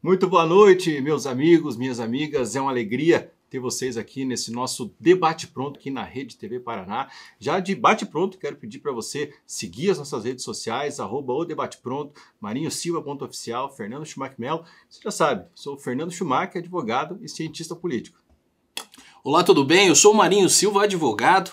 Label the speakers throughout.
Speaker 1: Muito boa noite, meus amigos, minhas amigas. É uma alegria ter vocês aqui nesse nosso Debate Pronto aqui na Rede TV Paraná. Já de bate-pronto, quero pedir para você seguir as nossas redes sociais, @odebatepronto, marinhosilva.oficial, Fernando Schumacher Melo. Você já sabe, sou o Fernando Schumacher, advogado e cientista político.
Speaker 2: Olá, tudo bem? Eu sou o Marinho Silva, advogado,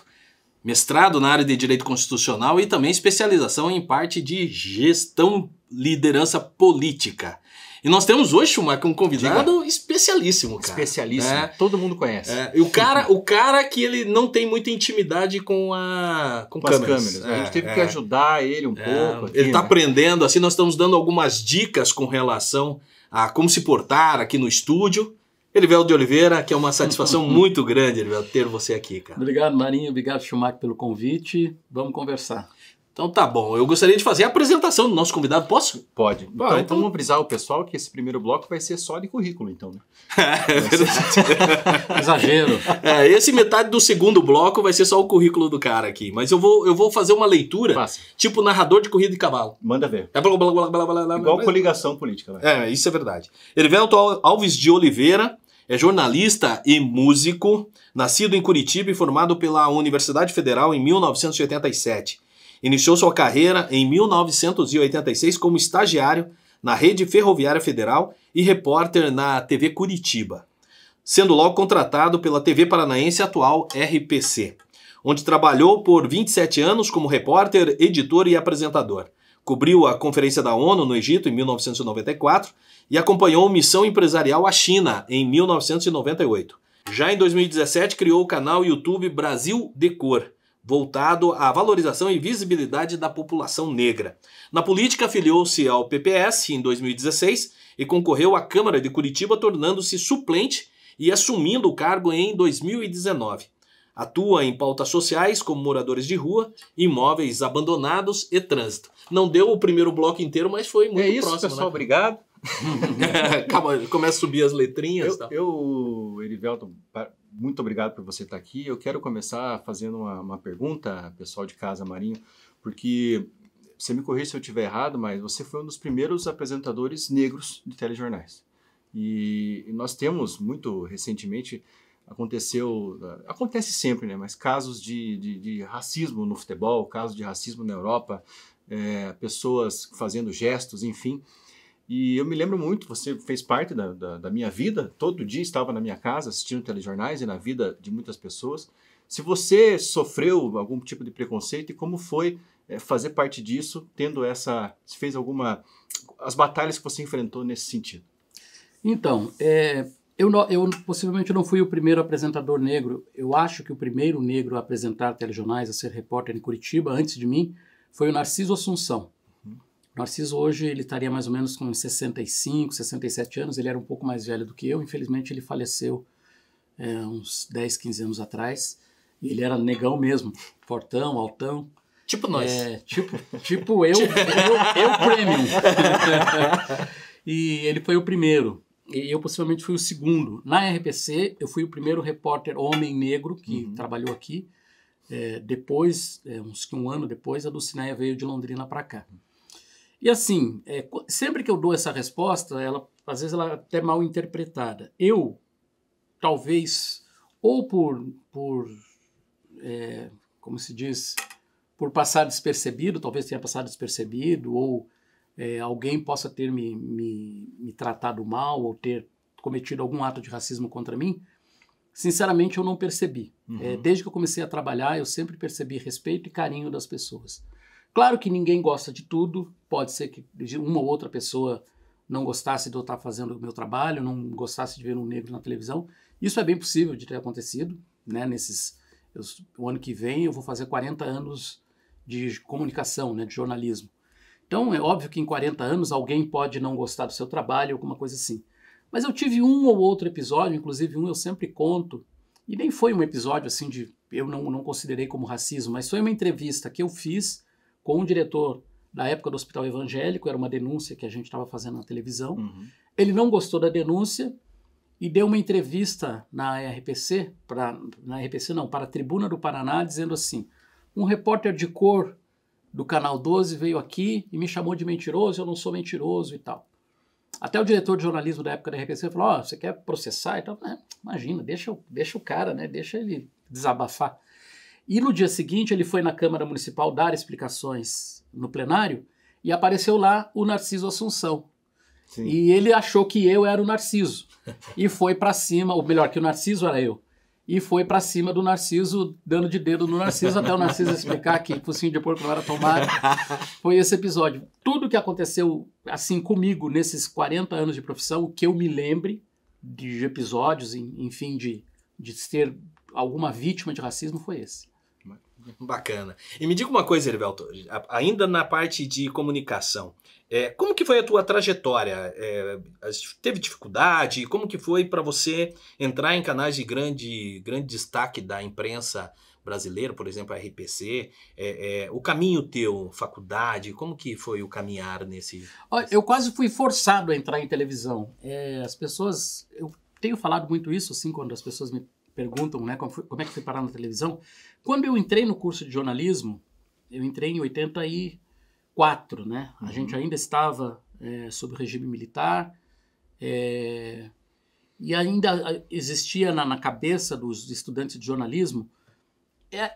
Speaker 2: mestrado na área de Direito Constitucional e também especialização em parte de Gestão, Liderança Política. E nós temos hoje, Schumacher, um convidado especialíssimo, cara.
Speaker 1: Especialíssimo, todo mundo conhece.
Speaker 2: E o cara que ele não tem muita intimidade com as câmeras.
Speaker 1: A gente teve que ajudar ele um pouco. Aqui,
Speaker 2: ele está aprendendo, assim, nós estamos dando algumas dicas com relação a como se portar aqui no estúdio. Erivelto de Oliveira, que é uma satisfação muito grande, Erivelto, ter você aqui, cara.
Speaker 3: Obrigado, Marinho. Obrigado, Schumacher, pelo convite. Vamos conversar.
Speaker 2: Então tá bom, eu gostaria de fazer a apresentação do nosso convidado, posso?
Speaker 1: Pode. Então vamos avisar o pessoal que esse primeiro bloco vai ser só de currículo, então, né?
Speaker 2: É verdade.
Speaker 3: Exagero.
Speaker 2: Esse metade do segundo bloco vai ser só o currículo do cara aqui, mas eu vou fazer uma leitura, tipo narrador de corrida de cavalo.
Speaker 1: Manda ver.
Speaker 2: Igual
Speaker 1: Igual coligação política. Vai.
Speaker 2: Isso é verdade. Erivelto Alves de Oliveira é jornalista e músico, nascido em Curitiba e formado pela Universidade Federal em 1987. Iniciou sua carreira em 1986 como estagiário na Rede Ferroviária Federal e repórter na TV Curitiba, sendo logo contratado pela TV Paranaense, atual RPC, onde trabalhou por 27 anos como repórter, editor e apresentador. Cobriu a Conferência da ONU no Egito em 1994 e acompanhou Missão Empresarial à China em 1998. Já em 2017 criou o canal YouTube Brasil Decor, voltado à valorização e visibilidade da população negra. Na política, afiliou-se ao PPS em 2016 e concorreu à Câmara de Curitiba, tornando-se suplente e assumindo o cargo em 2019. Atua em pautas sociais como moradores de rua, imóveis abandonados e trânsito. Não deu o primeiro bloco inteiro, mas foi muito próximo.
Speaker 1: É isso, pessoal. Né? Obrigado.
Speaker 2: Começa a subir as letrinhas.
Speaker 1: Erivelto, muito obrigado por você estar aqui. Eu quero começar fazendo uma pergunta, pessoal de casa, Marinho, porque você me corrija se eu estiver errado, mas você foi um dos primeiros apresentadores negros de telejornais. E nós temos, muito recentemente, acontece sempre, né? Mas casos de racismo no futebol, casos de racismo na Europa, pessoas fazendo gestos, enfim. E eu me lembro muito, você fez parte da minha vida, todo dia estava na minha casa assistindo telejornais e na vida de muitas pessoas. Se você sofreu algum tipo de preconceito e como foi fazer parte disso, se fez as batalhas que você enfrentou nesse sentido?
Speaker 3: Então, eu possivelmente não fui o primeiro apresentador negro. Eu acho que o primeiro negro a apresentar telejornais, a ser repórter em Curitiba, antes de mim, foi o Narciso Assunção. O Narciso hoje ele estaria mais ou menos com 65, 67 anos, ele era um pouco mais velho do que eu, infelizmente ele faleceu uns 10, 15 anos atrás, e ele era negão mesmo, fortão, altão.
Speaker 2: Tipo nós.
Speaker 3: Tipo eu premium. E ele foi o primeiro, e eu possivelmente fui o segundo. Na RPC eu fui o primeiro repórter homem negro que trabalhou aqui, depois, um ano depois, a Dulcineia veio de Londrina para cá. E assim, sempre que eu dou essa resposta, às vezes ela é até mal interpretada. Eu, talvez, ou como se diz, por passar despercebido, talvez tenha passado despercebido, ou alguém possa ter me tratado mal, ou ter cometido algum ato de racismo contra mim, sinceramente eu não percebi. Desde que eu comecei a trabalhar, eu sempre percebi respeito e carinho das pessoas. Claro que ninguém gosta de tudo, pode ser que uma ou outra pessoa não gostasse de eu estar fazendo o meu trabalho, não gostasse de ver um negro na televisão. Isso é bem possível de ter acontecido, né? O ano que vem eu vou fazer 40 anos de comunicação, né, de jornalismo. Então é óbvio que em 40 anos alguém pode não gostar do seu trabalho, alguma coisa assim. Mas eu tive um ou outro episódio, inclusive eu sempre conto, e nem foi um episódio assim eu não considerei como racismo, mas foi uma entrevista que eu fiz com um diretor da época do Hospital Evangélico, era uma denúncia que a gente estava fazendo na televisão. Ele não gostou da denúncia e deu uma entrevista na RPC, para a Tribuna do Paraná, dizendo assim, um repórter de cor do Canal 12 veio aqui e me chamou de mentiroso, eu não sou mentiroso e tal. Até o diretor de jornalismo da época da RPC falou, ó, você quer processar e tal? Imagina, deixa o cara, né? Deixa ele desabafar. E no dia seguinte ele foi na Câmara Municipal dar explicações no plenário e apareceu lá o Narciso Assunção. Sim. E ele achou que eu era o Narciso. E foi pra cima, ou melhor, que o Narciso era eu. E foi pra cima do Narciso, dando de dedo no Narciso, até o Narciso explicar que focinho de porco não era tomate. Foi esse episódio. Tudo que aconteceu assim comigo nesses 40 anos de profissão, que eu me lembre de episódios, enfim, de ter alguma vítima de racismo, foi esse.
Speaker 2: Bacana. E me diga uma coisa, Erivelto, ainda na parte de comunicação, como que foi a tua trajetória? Teve dificuldade? Como que foi para você entrar em canais de grande destaque da imprensa brasileira, por exemplo, a RPC? O caminho teu, faculdade, como que foi o caminhar nesse...
Speaker 3: Eu quase fui forçado a entrar em televisão. As pessoas... Eu tenho falado muito isso, assim, quando as pessoas me perguntam, né, como é que fui parar na televisão. Quando eu entrei no curso de jornalismo, eu entrei em 84, né? A gente ainda estava sob o regime militar e ainda existia na cabeça dos estudantes de jornalismo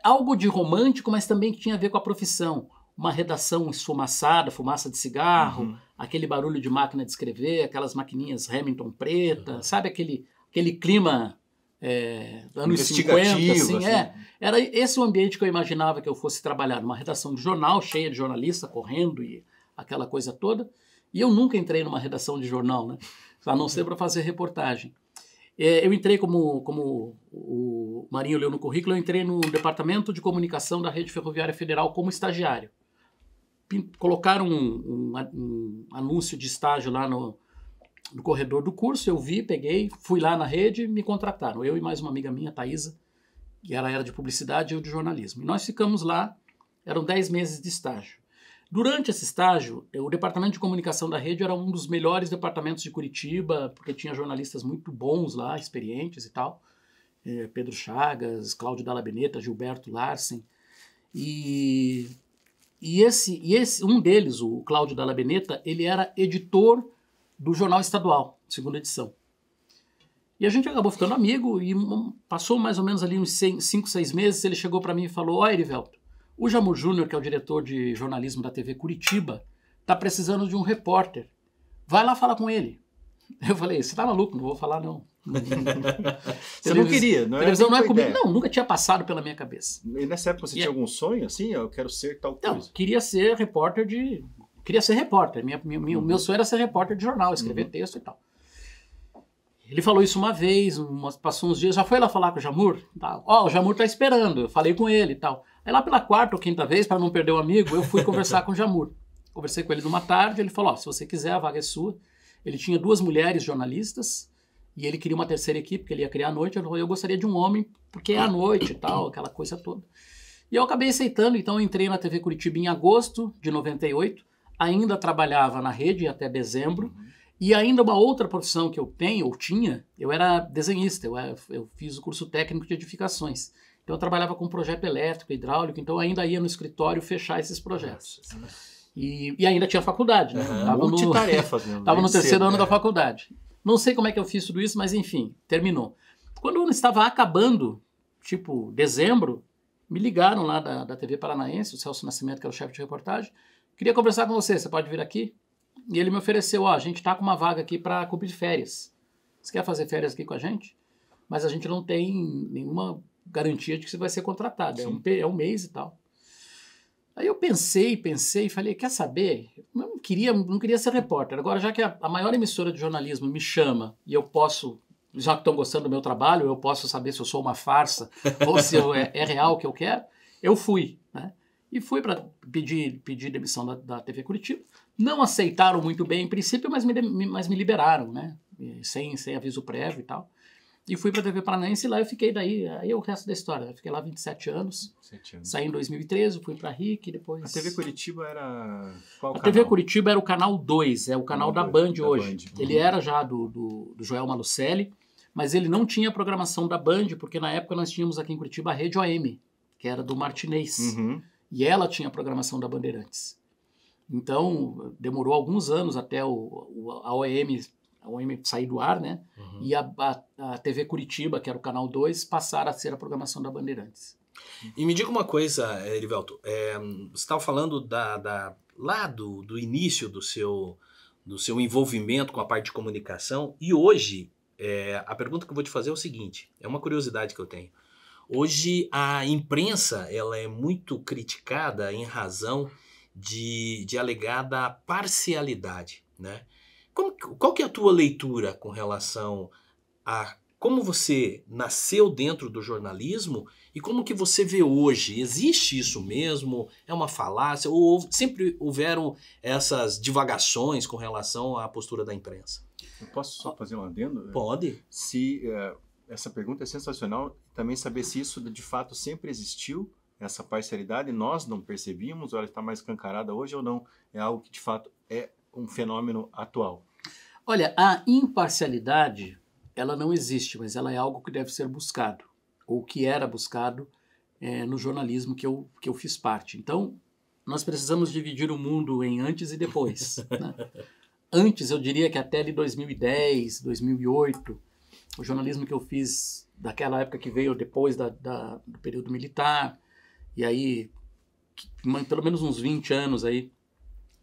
Speaker 3: algo de romântico, mas também que tinha a ver com a profissão. Uma redação esfumaçada, fumaça de cigarro, aquele barulho de máquina de escrever, aquelas maquininhas Remington preta, sabe aquele clima... anos 50, assim, era esse o ambiente que eu imaginava que eu fosse trabalhar, numa redação de jornal cheia de jornalistas correndo e aquela coisa toda, e eu nunca entrei numa redação de jornal, né, a não ser para fazer reportagem. Eu entrei como o Marinho leu no currículo, eu entrei no departamento de comunicação da Rede Ferroviária Federal como estagiário. Colocaram um anúncio de estágio lá no corredor do curso, eu vi, peguei, fui lá na rede e me contrataram. Eu e mais uma amiga minha, Thaisa, que ela era de publicidade e eu de jornalismo. E nós ficamos lá, eram 10 meses de estágio. Durante esse estágio, o departamento de comunicação da rede era um dos melhores departamentos de Curitiba, porque tinha jornalistas muito bons lá, experientes e tal. Pedro Chagas, Cláudio Dalla Beneta, Gilberto Larsen. E um deles, o Cláudio Dalla Beneta, ele era editor do Jornal Estadual, segunda edição. E a gente acabou ficando amigo e passou mais ou menos ali uns 5, 6 meses, ele chegou para mim e falou, ó, Erivelto, o Jamur Júnior, que é o diretor de jornalismo da TV Curitiba, tá precisando de um repórter. Vai lá falar com ele. Eu falei, você tá maluco? Não vou falar, não.
Speaker 1: Você não queria, não é?
Speaker 3: Televisão não é comigo. Não, nunca tinha passado pela minha cabeça.
Speaker 1: E nessa época você tinha algum sonho, assim? Eu quero ser tal coisa.
Speaker 3: Não, queria ser repórter Queria ser repórter. O meu sonho era ser repórter de jornal, escrever texto e tal. Ele falou isso uma vez, passou uns dias, já foi lá falar com o Jamur? O Jamur tá esperando, eu falei com ele e tal. Aí lá pela 4ª ou 5ª vez, para não perder o amigo, eu fui conversar com o Jamur. Conversei com ele numa tarde, ele falou, se você quiser, a vaga é sua. Ele tinha 2 mulheres jornalistas, e ele queria uma 3ª equipe, que ele ia criar à noite. Eu gostaria de um homem, porque é à noite e tal, aquela coisa toda. E eu acabei aceitando, então eu entrei na TV Curitiba em agosto de 98, ainda trabalhava na rede até dezembro, e ainda uma outra profissão que eu tinha, eu era desenhista, eu fiz o curso técnico de edificações. Então eu trabalhava com projeto elétrico, hidráulico, então eu ainda ia no escritório fechar esses projetos. E ainda tinha faculdade, né?
Speaker 1: Multitarefas mesmo.
Speaker 3: Estava no 3º ano da faculdade. Não sei como é que eu fiz tudo isso, mas enfim, terminou. Quando o ano estava acabando, tipo dezembro, me ligaram lá da TV Paranaense, o Celso Nascimento, que era o chefe de reportagem, queria conversar com você pode vir aqui? E ele me ofereceu, a gente tá com uma vaga aqui para cobrir férias. Você quer fazer férias aqui com a gente? Mas a gente não tem nenhuma garantia de que você vai ser contratado. É um mês e tal. Aí eu pensei e falei, quer saber? Eu não queria ser repórter. Agora, já que a maior emissora de jornalismo me chama e eu posso, já que estão gostando do meu trabalho, eu posso saber se eu sou uma farsa ou se é real o que eu quero, eu fui, né? E fui para pedir demissão da TV Curitiba. Não aceitaram muito bem em princípio, mas me liberaram, né? Sem aviso prévio e tal. E fui para a TV Paranaense e lá eu fiquei aí é o resto da história. Eu fiquei lá 27 anos. Saí em 2013, fui para RIC, depois...
Speaker 1: A TV Curitiba era qual canal?
Speaker 3: A TV Curitiba era o canal 2, é o canal da Band hoje. Ele era já do Joel Malucelli, mas ele não tinha programação da Band, porque na época nós tínhamos aqui em Curitiba a Rede OM, que era do Martinez. E ela tinha a programação da Bandeirantes. Então, demorou alguns anos até a OEM sair do ar, né? E a TV Curitiba, que era o Canal 2, passar a ser a programação da Bandeirantes.
Speaker 2: E me diga uma coisa, Erivelto, você estava falando lá do início do seu envolvimento com a parte de comunicação, e hoje, a pergunta que eu vou te fazer é o seguinte, é uma curiosidade que eu tenho. Hoje a imprensa ela é muito criticada em razão de alegada parcialidade, né? Qual que é a tua leitura com relação a como você nasceu dentro do jornalismo e como que você vê hoje? Existe isso mesmo? É uma falácia? Ou sempre houveram essas divagações com relação à postura da imprensa?
Speaker 1: Eu posso só fazer um adendo?
Speaker 2: Pode.
Speaker 1: Essa pergunta é sensacional. Também saber se isso de fato sempre existiu, essa parcialidade, nós não percebíamos, ou ela está mais escancarada hoje ou não? É algo que de fato é um fenômeno atual?
Speaker 3: Olha, a imparcialidade, ela não existe, mas ela é algo que deve ser buscado, ou que era buscado no jornalismo que eu fiz parte. Então, nós precisamos dividir o mundo em antes e depois. Né? Antes, eu diria que até de 2010, 2008, o jornalismo que eu fiz daquela época que veio depois do período militar, e aí, pelo menos uns 20 anos aí,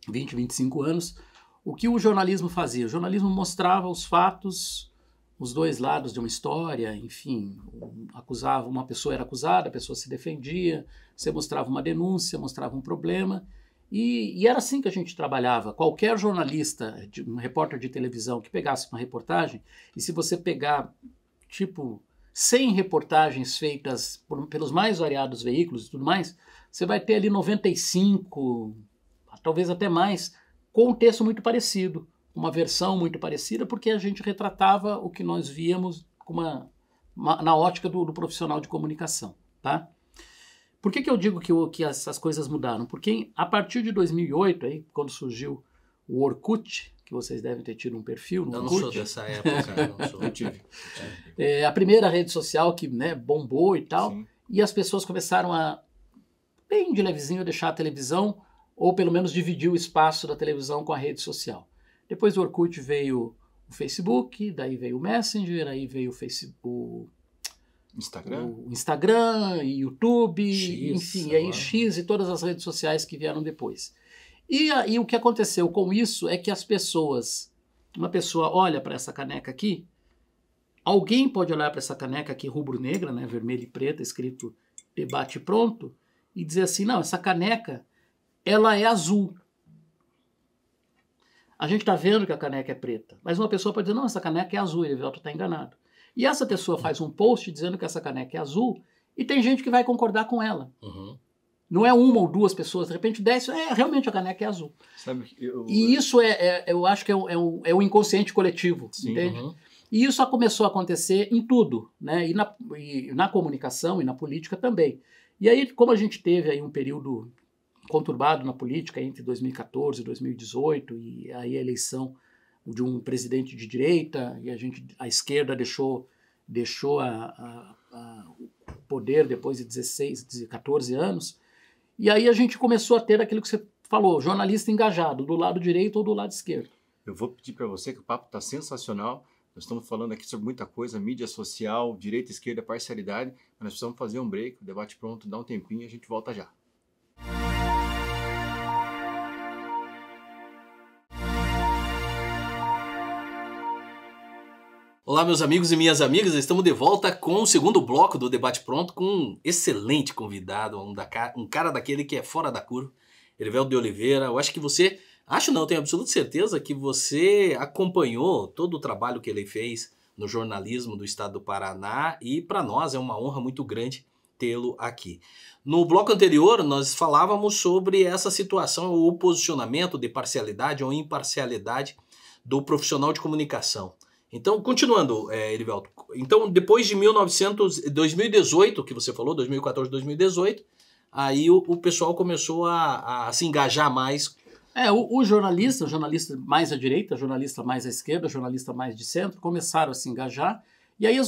Speaker 3: 20, 25 anos, o que o jornalismo fazia? O jornalismo mostrava os fatos, os dois lados de uma história, enfim, uma pessoa era acusada, a pessoa se defendia, você mostrava uma denúncia, mostrava um problema, e era assim que a gente trabalhava. Qualquer jornalista, um repórter de televisão que pegasse uma reportagem, e se você pegar, 100 reportagens feitas pelos mais variados veículos e tudo mais, você vai ter ali 95, talvez até mais, com um texto muito parecido, uma versão muito parecida, porque a gente retratava o que nós víamos na ótica do profissional de comunicação, tá? Por que eu digo que essas coisas mudaram? Porque a partir de 2008, aí, quando surgiu o Orkut, que vocês devem ter tido um perfil no Orkut.
Speaker 2: Eu não sou dessa época, não sou.
Speaker 1: Eu tive.
Speaker 3: A primeira rede social que bombou e tal,
Speaker 1: Sim.
Speaker 3: E as pessoas começaram bem de levezinho, deixar a televisão, ou pelo menos dividir o espaço da televisão com a rede social. Depois do Orkut veio o Facebook, daí veio o Messenger, aí veio o Instagram, e YouTube, enfim, e aí X e todas as redes sociais que vieram depois. E aí o que aconteceu com isso é que uma pessoa olha para essa caneca aqui, alguém pode olhar para essa caneca aqui rubro-negra, né, vermelha e preta, escrito Debate Pronto, e dizer assim, não, essa caneca, ela é azul. A gente está vendo que a caneca é preta, mas uma pessoa pode dizer, não, essa caneca é azul, ele está enganado. E essa pessoa faz um post dizendo que essa caneca é azul, e tem gente que vai concordar com ela.
Speaker 2: Uhum.
Speaker 3: Não é uma ou duas pessoas, de repente 10, realmente a caneca é azul.
Speaker 1: Sabe,
Speaker 3: E isso eu acho que é o inconsciente coletivo,
Speaker 1: sim,
Speaker 3: entende?
Speaker 2: Uhum.
Speaker 3: E isso começou a acontecer em tudo, né? E na comunicação e na política também. E aí, como a gente teve aí um período conturbado na política entre 2014 e 2018, e aí a eleição de um presidente de direita, e a esquerda deixou o poder depois de 14 anos, e aí a gente começou a ter aquilo que você falou, jornalista engajado, do lado direito ou do lado esquerdo.
Speaker 1: Eu vou pedir para você que o papo está sensacional, nós estamos falando aqui sobre muita coisa, mídia social, direita, esquerda, parcialidade, mas nós precisamos fazer um break, o debate pronto, dá um tempinho e a gente volta já.
Speaker 2: Olá, meus amigos e minhas amigas, estamos de volta com o segundo bloco do Debate Pronto com um excelente convidado, um cara daquele que é fora da curva, Erivelto de Oliveira. Eu acho que você, tenho absoluta certeza que você acompanhou todo o trabalho que ele fez no jornalismo do estado do Paraná e para nós é uma honra muito grande tê-lo aqui. No bloco anterior, nós falávamos sobre essa situação, o posicionamento de parcialidade ou imparcialidade do profissional de comunicação. Então, continuando, Erivelto, então depois de 2018, que você falou, 2014, 2018, aí o pessoal começou a se engajar mais.
Speaker 3: O jornalista mais à direita, jornalista mais à esquerda, jornalista mais de centro, começaram a se engajar, e aí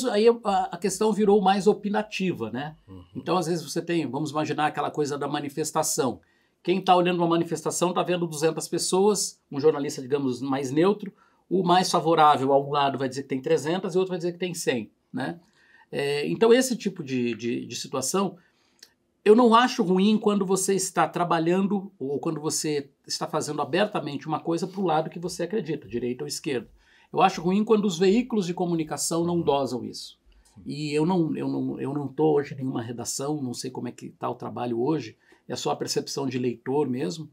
Speaker 3: a questão virou mais opinativa, né? Uhum. Então, às vezes você vamos imaginar aquela coisa da manifestação, Quem está olhando uma manifestação está vendo 200 pessoas, um jornalista, digamos, mais neutro, o mais favorável a um lado vai dizer que tem 300 e o outro vai dizer que tem 100, né? Então esse tipo de situação eu não acho ruim quando você está trabalhando ou quando você está fazendo abertamente uma coisa para o lado que você acredita, direita ou esquerda. Eu acho ruim quando os veículos de comunicação não dosam isso. E eu não estou hoje em nenhuma redação, não sei como é que está o trabalho hoje, é só a percepção de leitor mesmo.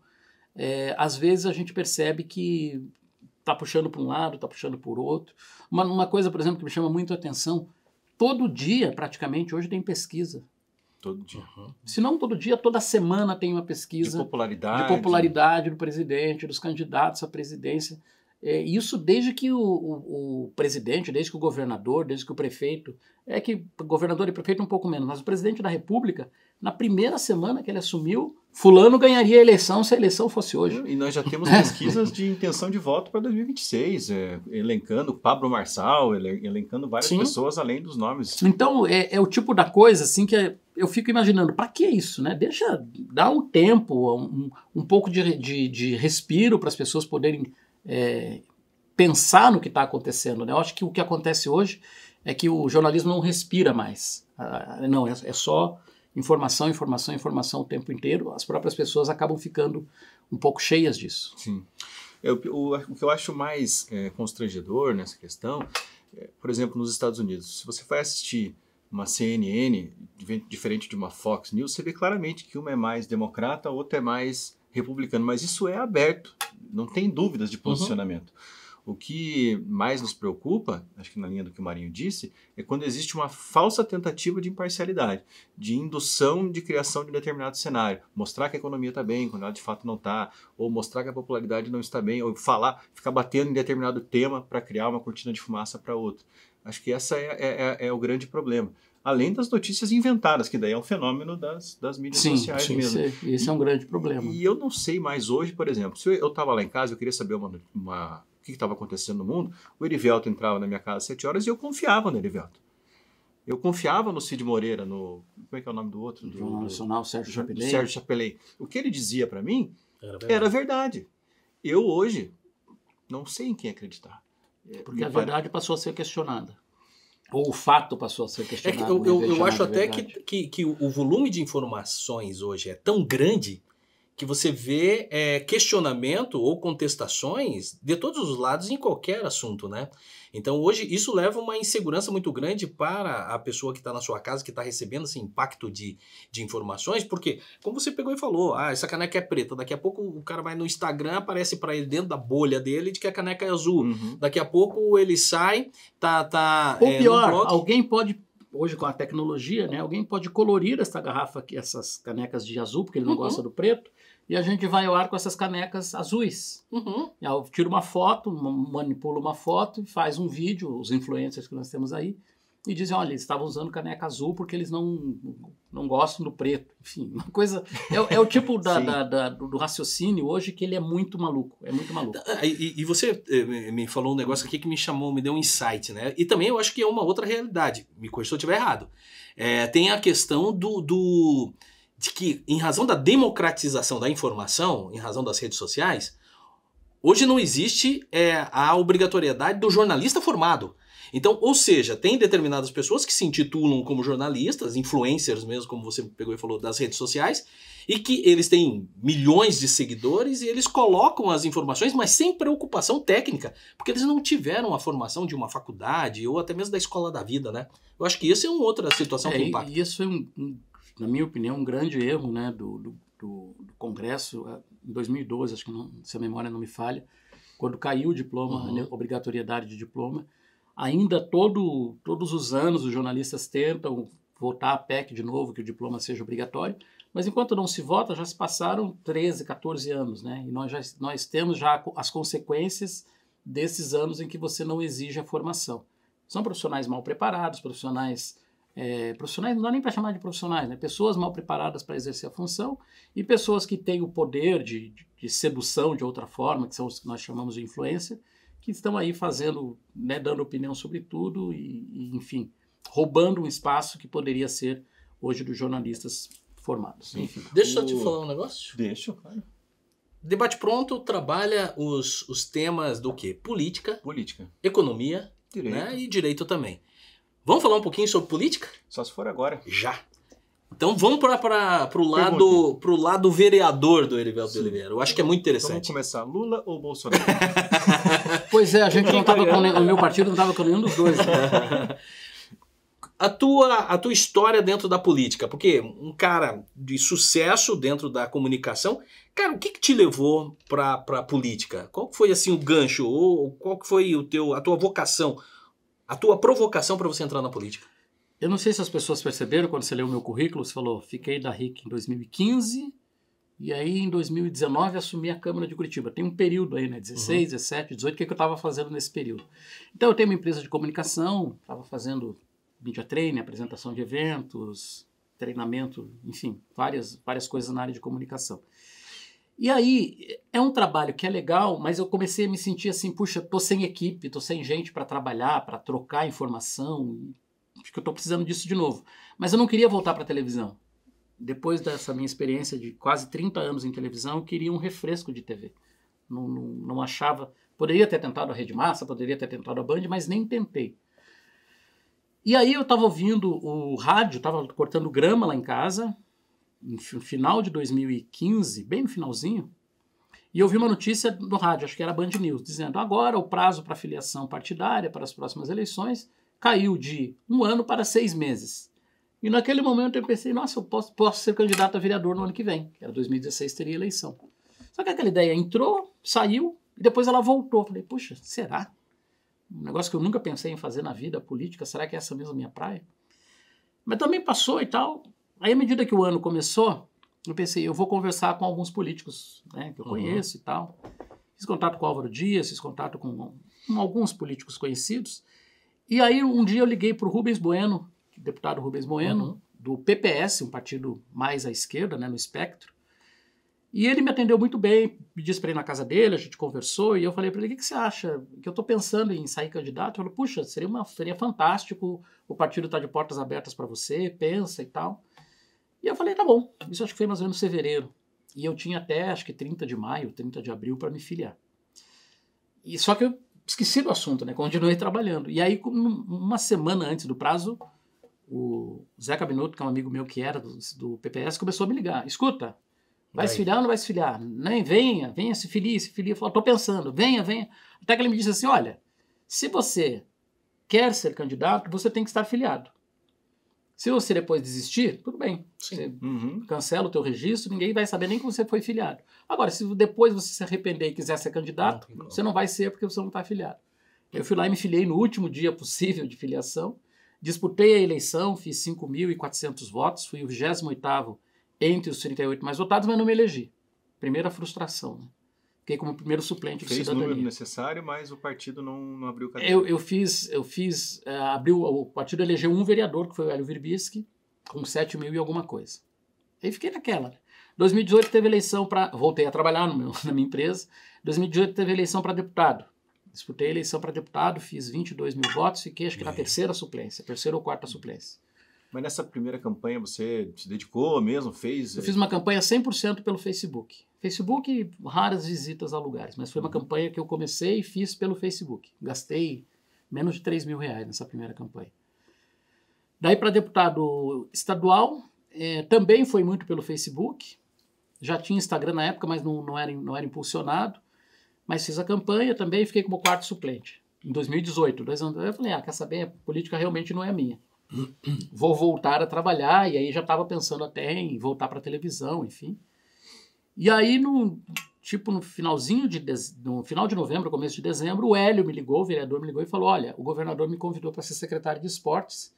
Speaker 3: Às vezes a gente percebe que está puxando para um lado, está puxando por outro. Uma coisa, por exemplo, que me chama muito a atenção, todo dia, praticamente, hoje tem pesquisa.
Speaker 1: Todo dia.
Speaker 3: Se não todo dia, toda semana tem uma pesquisa
Speaker 1: de popularidade
Speaker 3: do presidente, dos candidatos à presidência. Isso desde que o presidente, desde que o governador, desde que o prefeito, que o governador e prefeito um pouco menos, mas o presidente da República, na primeira semana que ele assumiu, fulano ganharia a eleição se a eleição fosse hoje.
Speaker 1: E nós já temos pesquisas de intenção de voto para 2026, elencando Pablo Marçal, elencando várias pessoas além dos nomes.
Speaker 3: Então, é o tipo da coisa assim que eu fico imaginando, para que isso, né? Dá um tempo, um pouco de respiro para as pessoas poderem pensar no que está acontecendo, né? Eu acho que o que acontece hoje é que o jornalismo não respira mais. Não, é só informação, informação, informação o tempo inteiro. As próprias pessoas acabam ficando um pouco cheias disso.
Speaker 1: Sim. O que eu acho mais constrangedor nessa questão, por exemplo, nos Estados Unidos, se você vai assistir uma CNN diferente de uma Fox News, você vê claramente que uma é mais democrata, a outra é mais republicano, mas isso é aberto, não tem dúvidas de posicionamento. O que mais nos preocupa, acho que na linha do que o Marinho disse, é quando existe uma falsa tentativa de imparcialidade, de indução de criação de um determinado cenário. Mostrar que a economia está bem, quando ela de fato não está, ou mostrar que a popularidade não está bem, ou ficar batendo em determinado tema para criar uma cortina de fumaça para outro. Acho que essa é o grande problema. Além das notícias inventadas, que daí é um fenômeno das mídias sociais mesmo.
Speaker 3: Esse é um grande problema.
Speaker 1: E eu não sei mais hoje, por exemplo, se eu estava lá em casa, eu queria saber o que estava acontecendo no mundo, o Erivelto entrava na minha casa às 7 horas e eu confiava no Erivelto. Eu confiava no Cid Moreira, como é que é o nome do outro?
Speaker 3: Do Jornal Nacional, Sérgio Chapelin.
Speaker 1: Sérgio Chapelin. O que ele dizia para mim era verdade. Eu hoje não sei em quem acreditar.
Speaker 3: Porque a verdade passou a ser questionada. Ou o fato passou a ser questionado.
Speaker 2: Eu acho até que o volume de informações hoje é tão grande que você vê questionamento ou contestações de todos os lados em qualquer assunto, né? Então hoje isso leva uma insegurança muito grande para a pessoa que está na sua casa, que está recebendo esse impacto de informações, porque, como você pegou e falou, essa caneca é preta, daqui a pouco o cara vai no Instagram, aparece para ele dentro da bolha dele de que a caneca é azul, daqui a pouco ele sai,
Speaker 3: ou pior, alguém pode, hoje com a tecnologia, né, alguém pode colorir essa garrafa aqui, essas canecas de azul, porque ele não gosta do preto, e a gente vai ao ar com essas canecas azuis. Eu tiro uma foto, manipulo uma foto e faz um vídeo, os influencers que nós temos aí, e dizem, olha, eles estavam usando caneca azul porque eles não gostam do preto. Enfim, uma coisa... É o tipo do raciocínio hoje que ele é muito maluco. É muito maluco.
Speaker 2: E você me falou um negócio aqui que me deu um insight, né? E também eu acho que é uma outra realidade. Me corrija se eu estiver errado. Tem a questão de que, em razão da democratização da informação, em razão das redes sociais, hoje não existe a obrigatoriedade do jornalista formado. Então, ou seja, tem determinadas pessoas que se intitulam como jornalistas, influencers mesmo, como você pegou e falou, das redes sociais, e que eles têm milhões de seguidores e eles colocam as informações, mas sem preocupação técnica, porque eles não tiveram a formação de uma faculdade ou até mesmo da escola da vida, né? Eu acho que isso é uma outra situação que impacta.
Speaker 3: E isso é, na minha opinião, um grande erro, né, do Congresso, em 2012, acho que se a memória não me falha, quando caiu o diploma, a obrigatoriedade de diploma, ainda todos os anos os jornalistas tentam votar a PEC de novo, que o diploma seja obrigatório, mas enquanto não se vota, já se passaram 13, 14 anos, né? E nós temos já as consequências desses anos em que você não exige a formação. São profissionais mal preparados, profissionais não dá nem para chamar de profissionais, né? Pessoas mal preparadas para exercer a função e pessoas que têm o poder de sedução de outra forma, que são os que nós chamamos de influência, que estão aí fazendo, né, dando opinião sobre tudo e, enfim, roubando um espaço que poderia ser hoje dos jornalistas formados. Enfim.
Speaker 2: Deixa eu te falar um negócio.
Speaker 1: Deixa, claro.
Speaker 2: Debate Pronto trabalha os temas do quê? Política, economia,
Speaker 1: direito,
Speaker 2: né? E direito também. Vamos falar um pouquinho sobre política?
Speaker 1: Só se for agora.
Speaker 2: Já. Então vamos pro lado vereador do Erivelto de Oliveira. Eu acho que é muito interessante.
Speaker 1: Vamos começar, Lula ou Bolsonaro?
Speaker 3: Pois é, a gente não tava o meu partido não estava com nenhum dos dois. Né?
Speaker 2: A tua história dentro da política, porque um cara de sucesso dentro da comunicação, cara, o que te levou para a política? Qual foi assim o gancho ou qual que foi a tua vocação, a tua provocação para você entrar na política?
Speaker 3: Eu não sei se as pessoas perceberam quando você leu o meu currículo, você falou, fiquei da RIC em 2015 e aí em 2019 assumi a Câmara de Curitiba. Tem um período aí, né, 16, 17, 18, o que eu estava fazendo nesse período? Então eu tenho uma empresa de comunicação, estava fazendo media training, apresentação de eventos, treinamento, enfim, várias coisas na área de comunicação. E aí, é um trabalho que é legal, mas eu comecei a me sentir assim, puxa, tô sem equipe, tô sem gente para trabalhar, para trocar informação, acho que eu tô precisando disso de novo. Mas eu não queria voltar para a televisão. Depois dessa minha experiência de quase 30 anos em televisão, eu queria um refresco de TV. Não achava... Poderia ter tentado a Rede Massa, poderia ter tentado a Band, mas nem tentei. E aí eu estava ouvindo o rádio, estava cortando grama lá em casa, no final de 2015, bem no finalzinho, e eu vi uma notícia no rádio, acho que era Band News, dizendo agora o prazo para filiação partidária para as próximas eleições caiu de 1 ano para 6 meses. E naquele momento eu pensei, nossa, eu posso ser candidato a vereador no ano que vem, que era 2016, teria eleição. Só que aquela ideia entrou, saiu, e depois ela voltou. Falei, puxa, será? Um negócio que eu nunca pensei em fazer na vida, política, será que é essa mesmo a minha praia? Mas também passou e tal. Aí, à medida que o ano começou, eu pensei, eu vou conversar com alguns políticos, né, que eu conheço e tal. Fiz contato com o Álvaro Dias, fiz contato com alguns políticos conhecidos. E aí, um dia eu liguei para o Rubens Bueno, deputado Rubens Bueno, do PPS, um partido mais à esquerda, né, no espectro. E ele me atendeu muito bem, me disse para ir na casa dele, a gente conversou, e eu falei para ele, o que você acha? Que eu estou pensando em sair candidato. Ele falou, puxa, seria fantástico, o partido está de portas abertas para você, pensa e tal. E eu falei, tá bom, isso acho que foi mais ou menos em fevereiro. E eu tinha até, acho que 30 de maio, 30 de abril para me filiar. E só que eu esqueci do assunto, né? Continuei trabalhando. E aí, uma semana antes do prazo, o Zé Cabinotto, que é um amigo meu que era do PPS, começou a me ligar. Escuta, vai se filiar ou não vai se filiar? Nem, venha, se filie. Eu falei, tô pensando, venha. Até que ele me disse assim, olha, se você quer ser candidato, você tem que estar filiado. Se você depois desistir, tudo bem. Você cancela o teu registro, ninguém vai saber nem que você foi filiado. Agora, se depois você se arrepender e quiser ser candidato, você não vai ser porque você não está filiado. Eu fui lá e me filiei no último dia possível de filiação, disputei a eleição, fiz 5.400 votos, fui o 28º entre os 38 mais votados, mas não me elegi. Primeira frustração, né? Fiquei como primeiro suplente de cidadania.
Speaker 1: Fez o número necessário, mas o partido não abriu cadeira.
Speaker 3: O partido elegeu um vereador, que foi o Hélio Virbisky, com 7 mil e alguma coisa. Aí fiquei naquela. Né? 2018 teve eleição para... Voltei a trabalhar na minha empresa. 2018 teve eleição para deputado. Disputei a eleição para deputado, fiz 22 mil votos, fiquei acho que na terceira suplência, terceira ou quarta suplência.
Speaker 1: Mas nessa primeira campanha você se dedicou mesmo, fez...
Speaker 3: Eu fiz uma campanha 100% pelo Facebook. Facebook, raras visitas a lugares, mas foi uma campanha que eu comecei e fiz pelo Facebook. Gastei menos de 3 mil reais nessa primeira campanha. Daí para deputado estadual, também foi muito pelo Facebook. Já tinha Instagram na época, mas não era impulsionado. Mas fiz a campanha também e fiquei como quarto suplente. Em 2018, 2 anos. Eu falei, quer saber, a política realmente não é minha. Vou voltar a trabalhar, e aí já estava pensando até em voltar para a televisão, enfim. E aí, no final de novembro, começo de dezembro, o Hélio me ligou, o vereador me ligou e falou, olha, o governador me convidou para ser secretário de esportes,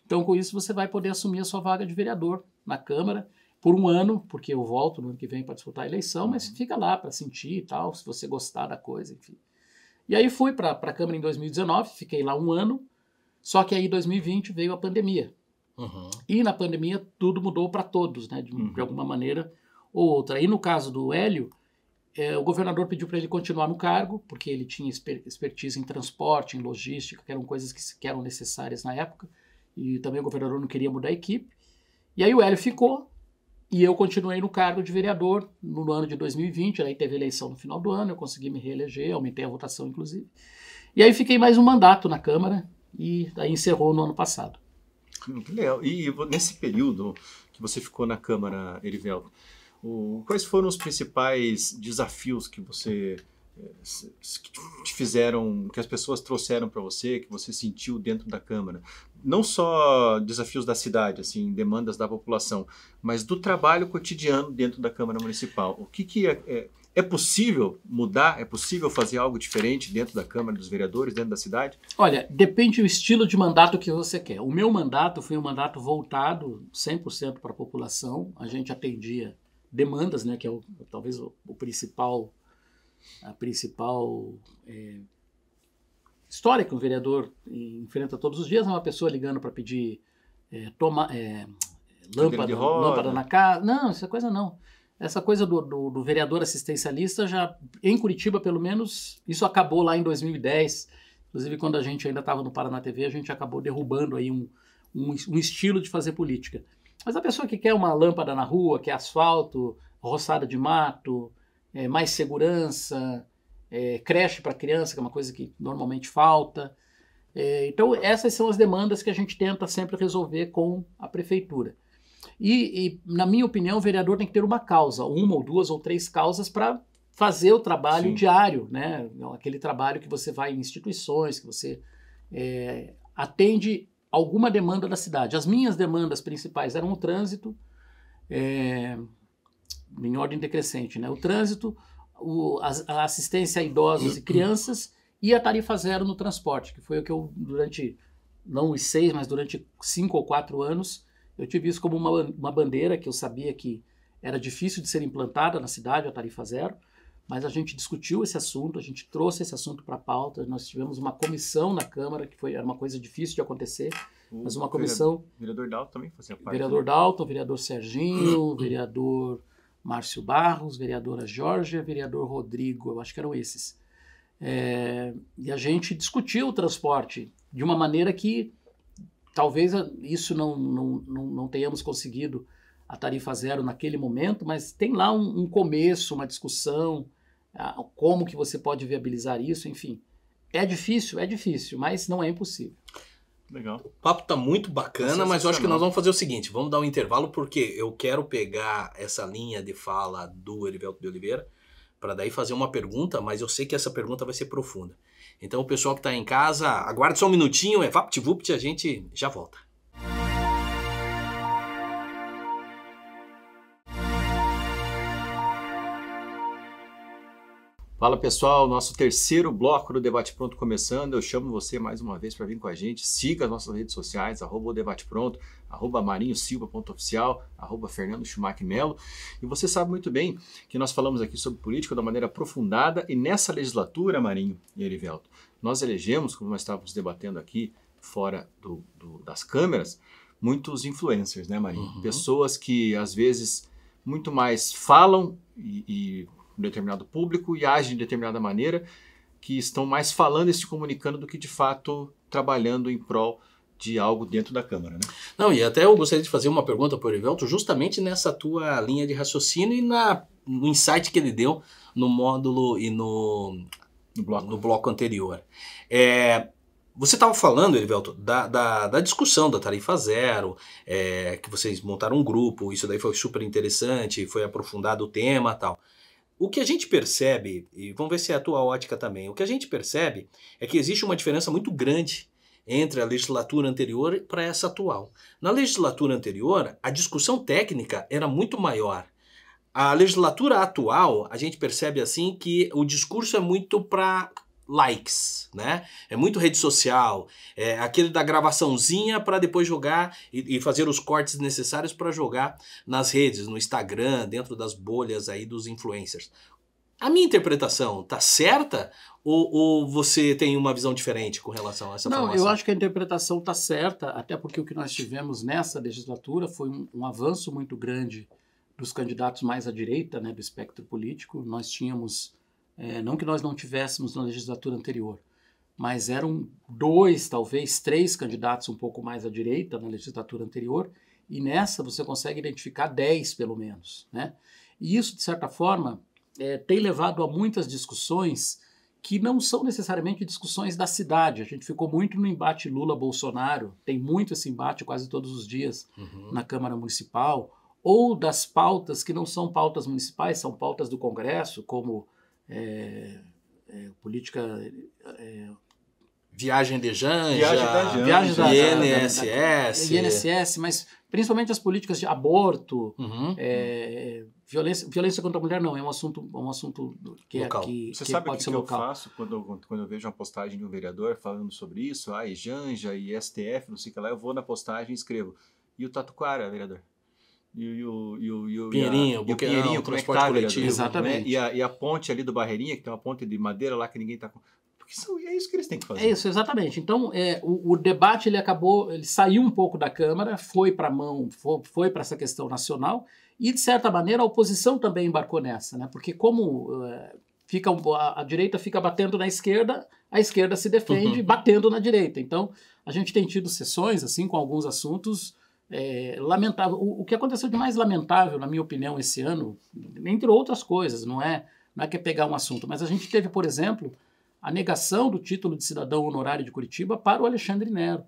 Speaker 3: então com isso você vai poder assumir a sua vaga de vereador na Câmara por 1 ano, porque eu volto no ano que vem para disputar a eleição, mas fica lá para sentir e tal, se você gostar da coisa, enfim. E aí fui para a Câmara em 2019, fiquei lá 1 ano, só que aí em 2020 veio a pandemia. E na pandemia tudo mudou para todos, né? De alguma maneira ou outra. E no caso do Hélio, o governador pediu para ele continuar no cargo, porque ele tinha expertise em transporte, em logística, que eram coisas que eram necessárias na época. E também o governador não queria mudar a equipe. E aí o Hélio ficou, E eu continuei no cargo de vereador no ano de 2020, aí teve eleição no final do ano, eu consegui me reeleger, aumentei a votação, inclusive. E aí fiquei mais um mandato na Câmara, e aí encerrou no ano passado.
Speaker 1: Que legal. E nesse período que você ficou na Câmara, Erivelto, quais foram os principais desafios que que te fizeram, que as pessoas trouxeram para você, que você sentiu dentro da Câmara? Não só desafios da cidade, assim, demandas da população, mas do trabalho cotidiano dentro da Câmara Municipal. O que é possível mudar? É possível fazer algo diferente dentro da Câmara dos Vereadores, dentro da cidade?
Speaker 3: Olha, depende do estilo de mandato que você quer. O meu mandato foi um mandato voltado 100% para a população. A gente atendia demandas, né, que é talvez a principal história que um vereador enfrenta todos os dias. É uma pessoa ligando para pedir lâmpada na casa. Não, essa coisa não. Essa coisa do vereador assistencialista, já em Curitiba, pelo menos, isso acabou lá em 2010. Inclusive, quando a gente ainda estava no Paraná TV, a gente acabou derrubando aí um estilo de fazer política. Mas a pessoa que quer uma lâmpada na rua, quer asfalto, roçada de mato, mais segurança, creche para criança, que é uma coisa que normalmente falta. Então, essas são as demandas que a gente tenta sempre resolver com a prefeitura. E, na minha opinião, o vereador tem que ter uma causa, uma ou duas ou três causas para fazer o trabalho diário, né? Aquele trabalho que você vai em instituições, que você atende alguma demanda da cidade. As minhas demandas principais eram o trânsito, em ordem decrescente, né? O trânsito, a assistência a idosos e crianças e a tarifa zero no transporte, que foi o que eu, durante, não os 6, mas durante 5 ou 4 anos, eu tive isso como uma bandeira que eu sabia que era difícil de ser implantada na cidade, a tarifa zero, mas a gente discutiu esse assunto, a gente trouxe esse assunto para a pauta, nós tivemos uma comissão na Câmara, que era uma coisa difícil de acontecer, mas uma comissão...
Speaker 1: Vereador Dalton também fazia parte.
Speaker 3: Vereador Dalton, vereador Serginho, vereador Márcio Barros, vereadora Georgia, vereador Rodrigo, eu acho que eram esses. E a gente discutiu o transporte de uma maneira que talvez isso não tenhamos conseguido a tarifa zero naquele momento, mas tem lá um começo, uma discussão, como que você pode viabilizar isso, enfim. É difícil, mas não é impossível.
Speaker 2: Legal. O papo tá muito bacana, mas eu acho que nós vamos fazer o seguinte, vamos dar um intervalo, porque eu quero pegar essa linha de fala do Erivelto de Oliveira, para daí fazer uma pergunta, mas eu sei que essa pergunta vai ser profunda. Então o pessoal que está em casa, aguarde só um minutinho, VaptVupt, a gente já volta.
Speaker 1: Fala pessoal, nosso terceiro bloco do Debate Pronto começando. Eu chamo você mais uma vez para vir com a gente. Siga as nossas redes sociais, @debatepronto, @marinhosilva.oficial, @fernandoschumacher-melo. E você sabe muito bem que nós falamos aqui sobre política de uma maneira aprofundada, e nessa legislatura, Marinho e Erivelto, nós elegemos, como nós estávamos debatendo aqui fora das câmeras, muitos influencers, né, Marinho? Uhum. Pessoas que às vezes muito mais falam um determinado público e agem de determinada maneira, que estão mais falando e se comunicando do que de fato trabalhando em prol de algo dentro da Câmara, né?
Speaker 2: Não, e até eu gostaria de fazer uma pergunta para o Erivelto, justamente nessa tua linha de raciocínio e no insight que ele deu no módulo e no bloco anterior. Você estava falando, Erivelto, da discussão da tarifa zero, que vocês montaram um grupo, isso daí foi super interessante, foi aprofundado o tema e tal. O que a gente percebe, e vamos ver se é a tua ótica também, o que a gente percebe é que existe uma diferença muito grande entre a legislatura anterior para essa atual. Na legislatura anterior, a discussão técnica era muito maior. A legislatura atual, a gente percebe assim que o discurso é muito para likes, né? É muito rede social, é aquele da gravaçãozinha para depois jogar e fazer os cortes necessários para jogar nas redes, no Instagram, dentro das bolhas aí dos influencers. A minha interpretação tá certa ou você tem uma visão diferente com relação a essa formação?
Speaker 3: Não, eu acho que a interpretação tá certa, até porque o que nós tivemos nessa legislatura foi um avanço muito grande dos candidatos mais à direita, né, do espectro político. Nós tínhamos, não que nós não tivéssemos na legislatura anterior, mas eram 2, talvez 3 candidatos um pouco mais à direita na legislatura anterior, e nessa você consegue identificar 10 pelo menos, né? E isso, de certa forma, tem levado a muitas discussões que não são necessariamente discussões da cidade. A gente ficou muito no embate Lula-Bolsonaro, tem muito esse embate quase todos os dias na Câmara Municipal, ou das pautas que não são pautas municipais, são pautas do Congresso, como política...
Speaker 2: Viagem de Janja,
Speaker 1: Viagem da
Speaker 2: INSS.
Speaker 3: INSS, mas principalmente as políticas de aborto, violência contra a mulher não, é um assunto que
Speaker 2: local.
Speaker 1: Você
Speaker 3: que
Speaker 1: sabe
Speaker 3: pode ser
Speaker 1: que
Speaker 3: local.
Speaker 1: eu faço quando eu vejo uma postagem de um vereador falando sobre isso, e Janja, e STF, não sei o que lá, eu vou na postagem e escrevo, e o Tatuquara, vereador? E o
Speaker 2: Pinheirinho,
Speaker 1: e o Pinheirinho, como é que tá,
Speaker 2: coletivo.
Speaker 1: vereador?
Speaker 3: Exatamente.
Speaker 1: E a ponte ali do Barreirinha, que tem uma ponte de madeira lá que ninguém tá com... É isso que eles têm que fazer.
Speaker 3: É isso, exatamente. Então, o debate ele saiu um pouco da Câmara, foi para foi para essa questão nacional, e, de certa maneira, a oposição também embarcou nessa, né? Porque como a direita fica batendo na esquerda, a esquerda se defende batendo na direita. Então, a gente tem tido sessões, assim, com alguns assuntos lamentáveis. O que aconteceu de mais lamentável, na minha opinião, esse ano, entre outras coisas, não é que é pegar um assunto, mas a gente teve, por exemplo, a negação do título de cidadão honorário de Curitiba para o Alexandre Nero,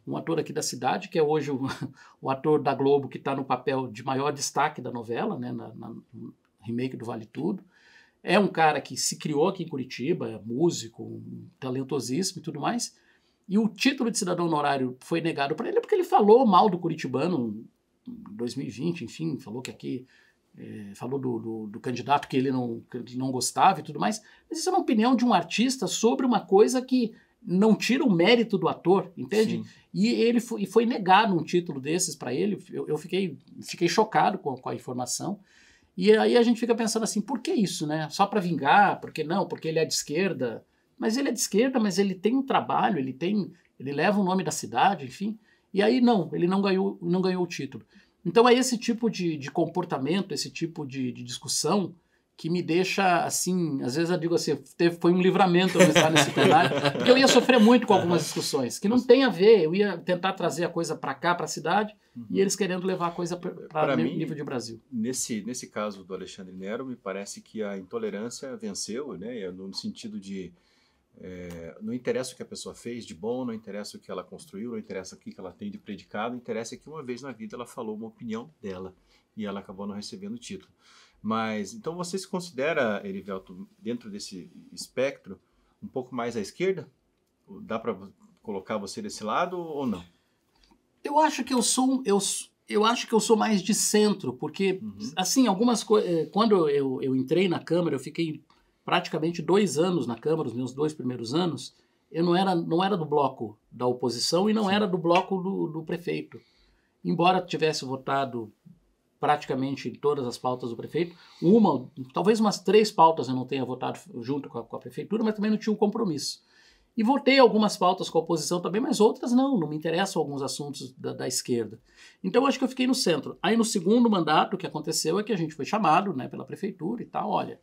Speaker 3: um ator aqui da cidade, que é hoje o ator da Globo que está no papel de maior destaque da novela, né, no remake do Vale Tudo. É um cara que se criou aqui em Curitiba, é músico, talentosíssimo e tudo mais, e o título de cidadão honorário foi negado para ele porque ele falou mal do curitibano em 2020, enfim, falou que aqui... falou do candidato que ele não gostava e tudo mais, mas isso é uma opinião de um artista sobre uma coisa que não tira o mérito do ator, entende?
Speaker 1: Sim.
Speaker 3: E ele foi negado um título desses para ele, eu fiquei chocado com a informação, e aí a gente fica pensando assim, por que isso, né? Só para vingar? Por que não? Porque ele é de esquerda, mas ele é de esquerda, mas ele tem um trabalho, ele leva o nome da cidade, enfim, e aí ele não ganhou o título. Então é esse tipo de comportamento, esse tipo de discussão que me deixa, assim, às vezes eu digo assim, foi um livramento eu estar nesse plenário, porque eu ia sofrer muito com algumas discussões, que não tem a ver, eu ia tentar trazer a coisa para cá, para a cidade, e eles querendo levar a coisa para nível de Brasil.
Speaker 1: Nesse caso do Alexandre Nero, me parece que a intolerância venceu, né, no sentido de não interessa o que a pessoa fez de bom, não interessa o que ela construiu, não interessa o que ela tem de predicado, interessa que uma vez na vida ela falou uma opinião dela e ela acabou não recebendo o título. Mas, então você se considera, Erivelto, dentro desse espectro, um pouco mais à esquerda? Dá para colocar você desse lado ou não?
Speaker 3: Eu acho que eu sou mais de centro, porque, assim, algumas coisas... Quando eu entrei na Câmara, eu fiquei praticamente 2 anos na Câmara, os meus 2 primeiros anos, eu não era do bloco da oposição e não era do bloco do prefeito. Embora tivesse votado praticamente em todas as pautas do prefeito, talvez umas 3 pautas eu não tenha votado junto com a prefeitura, mas também não tinha um compromisso. E votei algumas pautas com a oposição também, mas outras não me interessam alguns assuntos da esquerda. Então eu acho que eu fiquei no centro. Aí no segundo mandato o que aconteceu é que a gente foi chamado, né, pela prefeitura e tal, olha...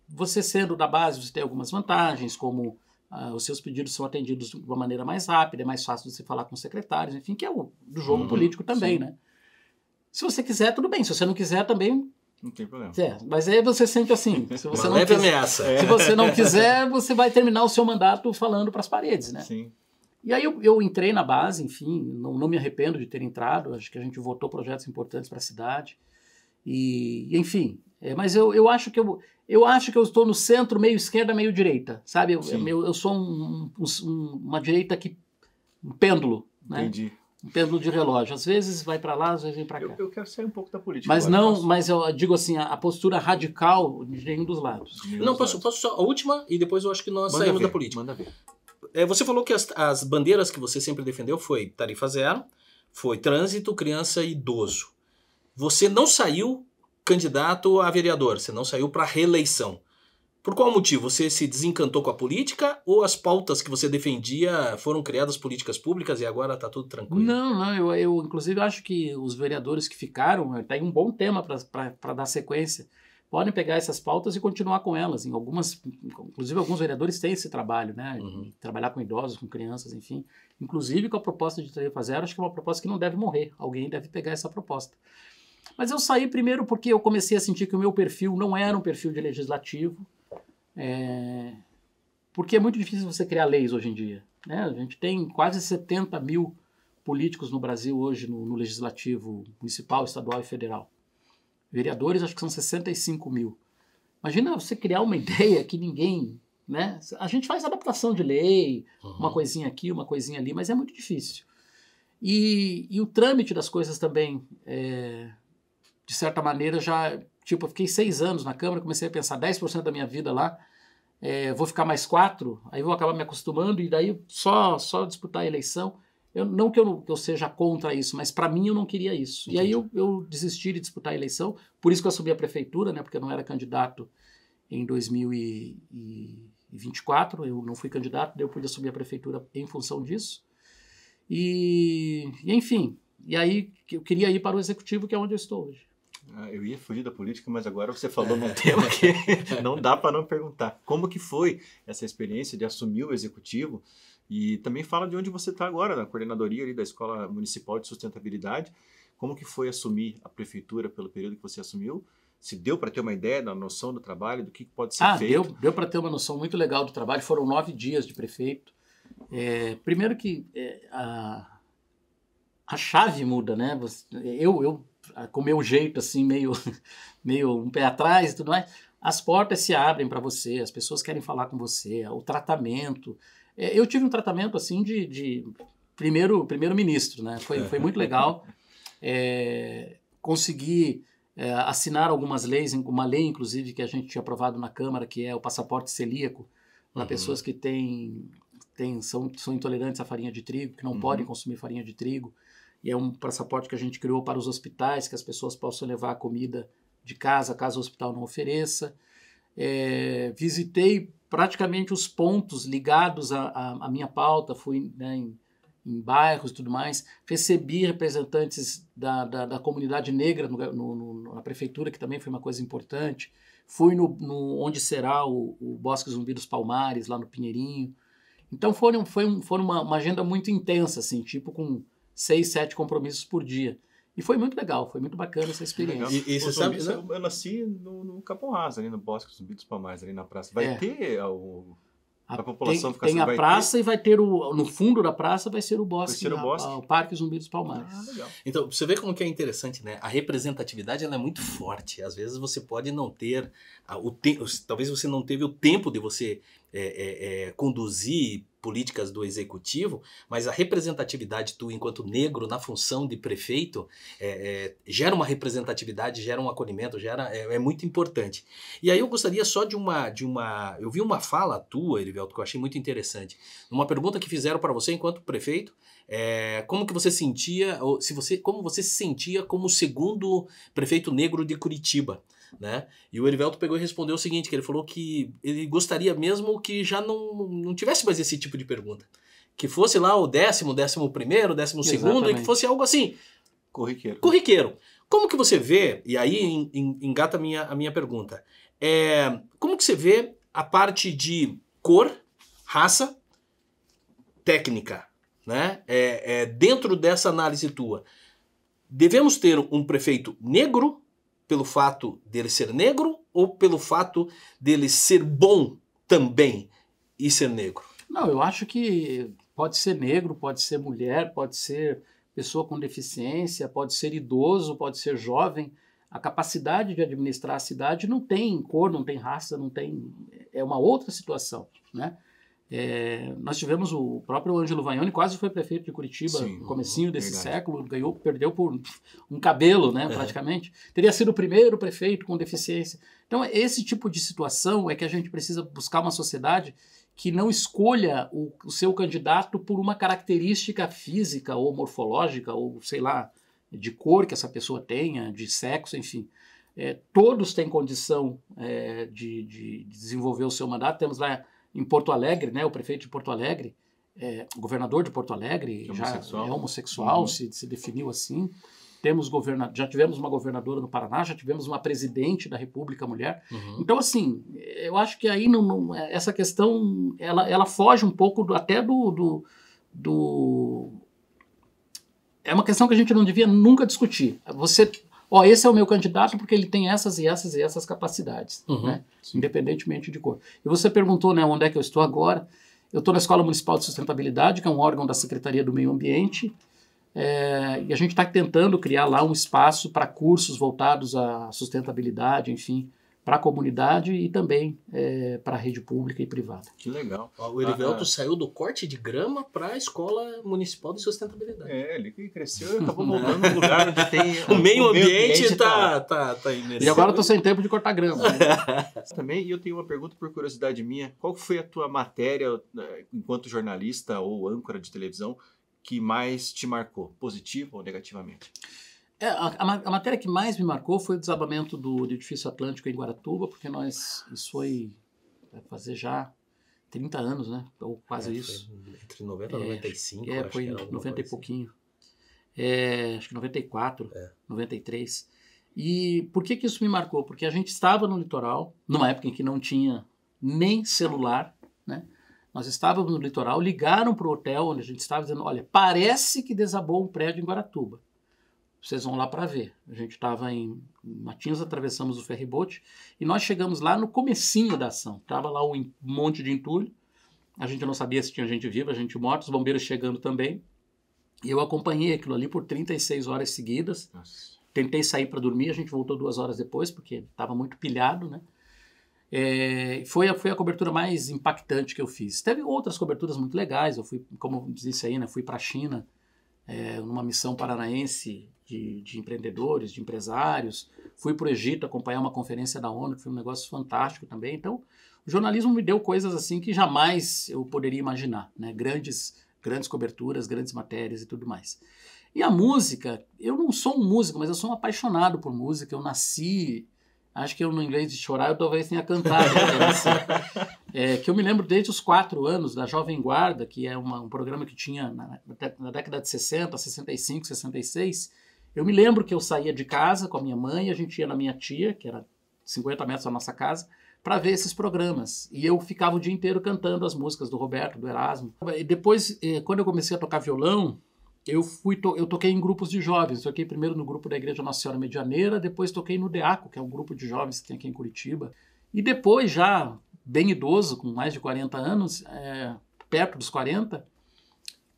Speaker 3: Você sendo da base, você tem algumas vantagens, como os seus pedidos são atendidos de uma maneira mais rápida, é mais fácil de você falar com secretários, enfim, que é do jogo político também, né? Se você quiser, tudo bem. Se você não quiser, também...
Speaker 1: Não tem problema.
Speaker 3: Mas aí você sente assim... Se você
Speaker 2: uma leve ameaça.
Speaker 3: Se você não quiser, você vai terminar o seu mandato falando para as paredes, né?
Speaker 1: Sim.
Speaker 3: E aí eu entrei na base, enfim, não me arrependo de ter entrado, acho que a gente votou projetos importantes para a cidade, e enfim... mas eu acho que eu estou no centro, meio esquerda, meio direita, sabe? Eu sou uma direita um pêndulo, né?
Speaker 1: Entendi.
Speaker 3: Um pêndulo de relógio. Às vezes vai para lá, às vezes vem para cá.
Speaker 1: Eu quero sair um pouco da política.
Speaker 3: Mas
Speaker 1: agora,
Speaker 3: mas eu digo assim, a postura radical de nenhum dos lados.
Speaker 2: Não, posso só a última e depois eu acho que nós saímos da política.
Speaker 1: Manda ver.
Speaker 2: Você falou que as bandeiras que você sempre defendeu foi tarifa zero, foi trânsito, criança e idoso. Você não saiu candidato a vereador, você não saiu para reeleição. Por qual motivo? Você se desencantou com a política ou as pautas que você defendia foram criadas políticas públicas e agora está tudo tranquilo?
Speaker 3: Não, eu inclusive acho que os vereadores que ficaram, tem um bom tema para dar sequência. podem pegar essas pautas e continuar com elas. Inclusive, alguns vereadores têm esse trabalho, né? Trabalhar com idosos, com crianças, enfim. Inclusive, com a proposta de Tarifa Zero, acho que é uma proposta que não deve morrer. Alguém deve pegar essa proposta. Mas eu saí primeiro porque eu comecei a sentir que o meu perfil não era um perfil de legislativo, porque é muito difícil você criar leis hoje em dia, né? A gente tem quase 70 mil políticos no Brasil hoje no legislativo municipal, estadual e federal. Vereadores, acho que são 65 mil. Imagina você criar uma ideia que ninguém... né? A gente faz adaptação de lei, uma coisinha aqui, uma coisinha ali, mas é muito difícil. E o trâmite das coisas também, de certa maneira, já... Tipo, eu fiquei 6 anos na Câmara, comecei a pensar 10% da minha vida lá, vou ficar mais 4, aí vou acabar me acostumando, e daí só disputar a eleição. Não que eu seja contra isso, mas para mim eu não queria isso. Entendi. E aí eu desisti de disputar a eleição, por isso que eu assumi a prefeitura, né, porque eu não era candidato em 2024, eu não fui candidato, daí eu pude assumir a prefeitura em função disso. E enfim, e aí eu queria ir para o Executivo, que é onde eu estou hoje.
Speaker 1: Eu ia fugir da política, mas agora você falou num tema que não dá para não perguntar. Como que foi essa experiência de assumir o Executivo? E também fala de onde você está agora, na coordenadoria ali da Escola Municipal de Sustentabilidade. Como que foi assumir a prefeitura pelo período que você assumiu? Se deu para ter uma ideia da noção do trabalho, do que pode ser feito?
Speaker 3: Deu para ter uma noção muito legal do trabalho. Foram 9 dias de prefeito. Primeiro que a chave muda, né? Eu com o meu jeito, assim, meio um pé atrás e tudo mais, as portas se abrem para você, as pessoas querem falar com você, o tratamento... Eu tive um tratamento assim de primeiro-ministro, né? Foi muito legal. Consegui assinar algumas leis, uma lei, inclusive, que a gente tinha aprovado na Câmara, que é o passaporte celíaco, para pessoas que são intolerantes à farinha de trigo, que não podem consumir farinha de trigo. E é um passaporte que a gente criou para os hospitais, que as pessoas possam levar a comida de casa, caso o hospital não ofereça. Visitei praticamente os pontos ligados à minha pauta, fui, né, em bairros e tudo mais, recebi representantes da comunidade negra na prefeitura, que também foi uma coisa importante, fui onde será o Bosque Zumbi dos Palmares, lá no Pinheirinho. Então foi uma agenda muito intensa, assim, tipo com 6, 7 compromissos por dia. E foi muito legal, foi muito bacana essa experiência.
Speaker 1: E você sabe, eu nasci no Capão Raso, ali no Bosque Zumbi dos Palmares, ali na praça. Vai ter a população ficar...
Speaker 3: Tem a praça e vai ter no fundo da praça vai ser o bosque, o Parque Zumbi dos Palmares.
Speaker 2: Legal. Então, você vê como que é interessante, né? A representatividade ela é muito forte. Às vezes você pode não ter talvez você não teve o tempo de você conduzir políticas do executivo, mas a representatividade, tu enquanto negro na função de prefeito, gera uma representatividade, gera um acolhimento, é muito importante. E aí eu gostaria só eu vi uma fala tua, Erivelto, que eu achei muito interessante. Uma pergunta que fizeram para você enquanto prefeito, como que você sentia, como você se sentia como o segundo prefeito negro de Curitiba, né? E o Erivelto pegou e respondeu o seguinte, que ele falou que ele gostaria mesmo que já não tivesse mais esse tipo de pergunta. Que fosse lá o 10º, 11º, 12º, e que fosse algo assim... Corriqueiro. Como que você vê, e aí engata a minha pergunta, como que você vê a parte de cor, raça, técnica, né? Dentro dessa análise tua, devemos ter um prefeito negro pelo fato dele ser negro ou pelo fato dele ser bom também e ser negro?
Speaker 3: Não, eu acho que pode ser negro, pode ser mulher, pode ser pessoa com deficiência, pode ser idoso, pode ser jovem. A capacidade de administrar a cidade não tem cor, não tem raça, não tem... É uma outra situação, né? Nós tivemos o próprio Ângelo Vaiani, quase foi prefeito de Curitiba no comecinho desse século, perdeu por um cabelo, né, praticamente. Teria sido o primeiro prefeito com deficiência. Então, esse tipo de situação é que a gente precisa buscar uma sociedade que não escolha o seu candidato por uma característica física ou morfológica, ou sei lá, de cor que essa pessoa tenha, de sexo, enfim. Todos têm condição de desenvolver o seu mandato. Temos lá em Porto Alegre, né, o prefeito de Porto Alegre, o governador de Porto Alegre, já é homossexual, se definiu assim. já tivemos uma governadora no Paraná, já tivemos uma presidente da República Mulher. Então, assim, eu acho que aí essa questão, ela foge um pouco até do... É uma questão que a gente não devia nunca discutir. Esse é o meu candidato porque ele tem essas e essas e essas capacidades, né? Independentemente de cor. E você perguntou, né, onde é que eu estou agora. Eu estou na Escola Municipal de Sustentabilidade, que é um órgão da Secretaria do Meio Ambiente, e a gente está tentando criar lá um espaço para cursos voltados à sustentabilidade, enfim, para a comunidade e também para a rede pública e privada.
Speaker 1: Que legal.
Speaker 2: O Erivelto saiu do corte de grama para a Escola Municipal de Sustentabilidade.
Speaker 1: Ele cresceu e acabou voltando no lugar onde tem...
Speaker 2: O meio ambiente está imerso.
Speaker 3: E agora eu estou sem tempo de cortar grama. Né?
Speaker 1: Também, e eu tenho uma pergunta por curiosidade minha. Qual foi a tua matéria, enquanto jornalista ou âncora de televisão, que mais te marcou, positivo ou negativamente?
Speaker 3: A matéria que mais me marcou foi o desabamento do edifício Atlântico em Guaratuba, porque isso vai fazer já 30 anos, né? Ou quase isso.
Speaker 2: Entre 90 e 95, acho
Speaker 3: foi
Speaker 2: que
Speaker 3: em 90 e
Speaker 2: assim.
Speaker 3: pouquinho. Acho que 94, 93. E por que isso me marcou? Porque a gente estava no litoral, numa época em que não tinha nem celular, né? Nós estávamos no litoral, ligaram para o hotel onde a gente estava dizendo, olha, parece que desabou um prédio em Guaratuba. Vocês vão lá para ver. A gente estava em Matinhos, atravessamos o ferryboat e nós chegamos lá no comecinho da ação. Estava lá um monte de entulho. A gente não sabia se tinha gente viva, gente morta, os bombeiros chegando também. E eu acompanhei aquilo ali por 36 horas seguidas. Nossa. Tentei sair para dormir, a gente voltou 2 horas depois, porque estava muito pilhado, né? Foi a cobertura mais impactante que eu fiz. Teve outras coberturas muito legais. Eu fui, como eu disse aí, né, fui para a China numa missão paranaense de empreendedores, de empresários. Fui para o Egito acompanhar uma conferência da ONU, que foi um negócio fantástico também. Então, o jornalismo me deu coisas assim que jamais eu poderia imaginar, né? Grandes coberturas, grandes matérias e tudo mais. E a música, eu não sou um músico, mas eu sou um apaixonado por música. Eu nasci... Acho que eu, no invés de chorar, eu talvez tenha cantado. Que eu me lembro desde os 4 anos da Jovem Guarda, que é um programa que tinha na década de 60, 65, 66. Eu me lembro que eu saía de casa com a minha mãe, a gente ia na minha tia, que era 50 metros da nossa casa, para ver esses programas. E eu ficava o dia inteiro cantando as músicas do Roberto, do Erasmo. E depois, quando eu comecei a tocar violão, eu toquei em grupos de jovens. Toquei primeiro no grupo da Igreja Nossa Senhora Medianeira, depois toquei no DEACO, que é um grupo de jovens que tem aqui em Curitiba. E depois, já bem idoso, com mais de 40 anos, perto dos 40,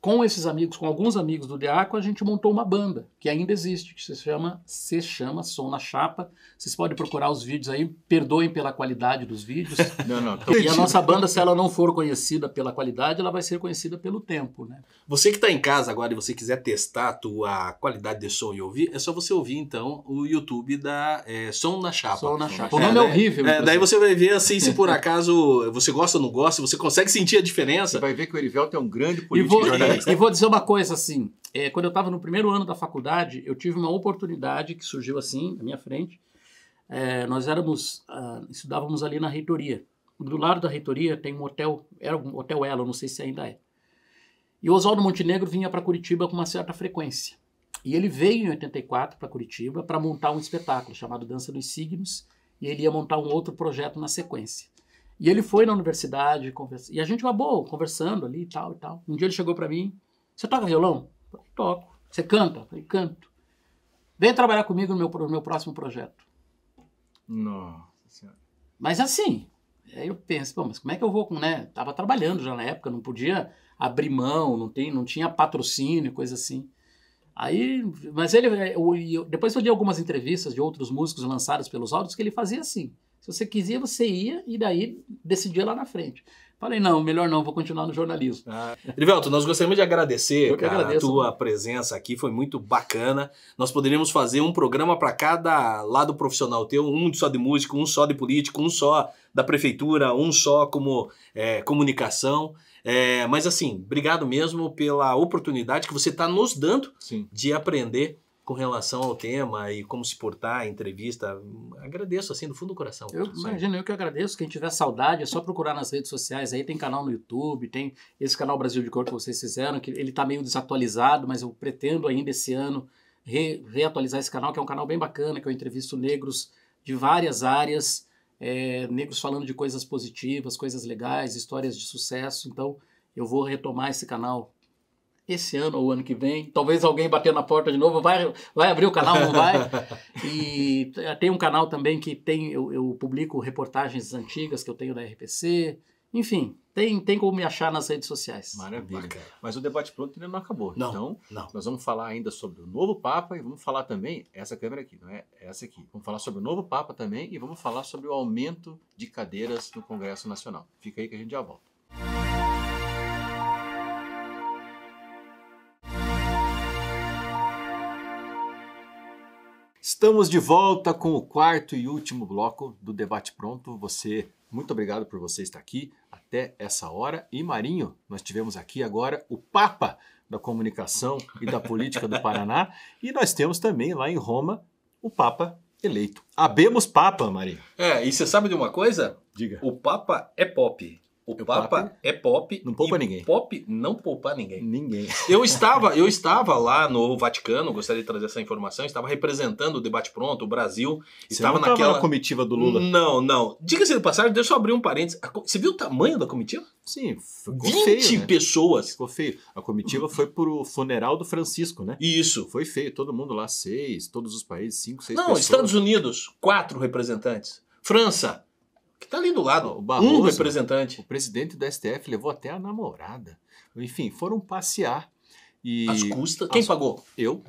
Speaker 3: com esses amigos, com alguns amigos do DEACO, a gente montou uma banda, que ainda existe, que se chama Som na Chapa. Vocês podem procurar os vídeos aí, perdoem pela qualidade dos vídeos.
Speaker 1: Não.
Speaker 3: E a nossa banda, se ela não for conhecida pela qualidade, ela vai ser conhecida pelo tempo, né?
Speaker 2: Você que está em casa agora e você quiser testar a tua qualidade de som e ouvir, é só você ouvir, então, o YouTube da Som na Chapa.
Speaker 3: Som na Chapa. O nome é horrível.
Speaker 2: Daí você vai ver, assim, se por acaso você gosta ou não gosta, você consegue sentir a diferença.
Speaker 1: Você vai ver que o Erivelto é um grande político jornalista.
Speaker 3: E vou dizer uma coisa assim, quando eu estava no primeiro ano da faculdade, eu tive uma oportunidade que surgiu assim, na minha frente. Nós estudávamos ali na reitoria. Do lado da reitoria tem um hotel, era um Hotel Elo, não sei se ainda é. E o Oswaldo Montenegro vinha para Curitiba com uma certa frequência. E ele veio em 84 para Curitiba para montar um espetáculo chamado Dança dos Signos, e ele ia montar um outro projeto na sequência. E ele foi na universidade, e a gente acabou conversando ali e tal e tal. Um dia ele chegou para mim: você toca violão? Eu falei, toco. Você canta? Eu falei, canto. Vem trabalhar comigo no meu próximo projeto.
Speaker 1: Nossa Senhora.
Speaker 3: Mas assim, aí eu penso, mas como é que eu vou, né? Tava trabalhando já na época, não podia abrir mão, não tinha patrocínio, coisa assim. Aí, mas depois eu li algumas entrevistas de outros músicos lançados pelos áudios que ele fazia assim. Se você quiser, você ia e daí decidia lá na frente. Falei, não, melhor não, vou continuar no jornalismo.
Speaker 2: Erivelto, nós gostaríamos de agradecer, a tua presença aqui, foi muito bacana. Nós poderíamos fazer um programa para cada lado profissional teu, um só de músico, um só de político, um só da prefeitura, um só como comunicação. Mas assim, obrigado mesmo pela oportunidade que você está nos dando de aprender com relação ao tema e como se portar, entrevista. Agradeço assim do fundo do coração.
Speaker 3: Eu que agradeço. Quem tiver saudade é só procurar nas redes sociais. Aí tem canal no YouTube, tem esse canal Brasil de Cor que vocês fizeram, que ele está meio desatualizado, mas eu pretendo ainda esse ano reatualizar esse canal, que é um canal bem bacana, que eu entrevisto negros de várias áreas, negros falando de coisas positivas, coisas legais, histórias de sucesso. Então, eu vou retomar esse canal esse ano ou ano que vem. Talvez alguém bater na porta de novo, vai abrir o canal, não vai? E tem um canal também que eu publico reportagens antigas que eu tenho da RPC. Enfim, tem como me achar nas redes sociais.
Speaker 1: Maravilha.
Speaker 2: Bacana.
Speaker 1: Mas o debate pronto ainda não acabou.
Speaker 2: Não,
Speaker 1: Então,
Speaker 2: não.
Speaker 1: nós vamos falar ainda sobre o novo Papa e vamos falar também, essa câmera aqui, não é essa aqui. Vamos falar sobre o novo Papa também e vamos falar sobre o aumento de cadeiras no Congresso Nacional. Fica aí que a gente já volta. Estamos de volta com o quarto e último bloco do Debate Pronto. Muito obrigado por você estar aqui até essa hora. E Marinho, nós tivemos aqui agora o Papa da Comunicação e da Política do Paraná. E nós temos também lá em Roma o Papa eleito. Habemos Papa, Marinho.
Speaker 2: E você sabe de uma coisa?
Speaker 1: Diga.
Speaker 2: O Papa é pop. O Papa é pop.
Speaker 1: Não poupa
Speaker 2: e
Speaker 1: ninguém.
Speaker 2: Pop não poupa ninguém.
Speaker 1: Ninguém.
Speaker 2: Eu estava lá no Vaticano, gostaria de trazer essa informação, estava representando o Debate Pronto, o Brasil.
Speaker 1: Você não estava na comitiva do Lula?
Speaker 2: Não. Diga-se de passagem, deixa eu abrir um parênteses. Você viu o tamanho da comitiva?
Speaker 1: Sim, ficou
Speaker 2: 20
Speaker 1: feio, né?
Speaker 2: pessoas.
Speaker 1: Ficou feio. A comitiva foi pro funeral do Francisco, né?
Speaker 2: Isso.
Speaker 1: Foi feio. Todo mundo lá, 6, todos os países, 5, 6
Speaker 2: Não,
Speaker 1: pessoas.
Speaker 2: Estados Unidos, 4 representantes. França, que tá ali do lado,
Speaker 1: O Barroso,
Speaker 2: 1 representante.
Speaker 1: O presidente do STF levou até a namorada. Enfim, foram passear. E
Speaker 2: As custas. Quem pagou?
Speaker 1: Eu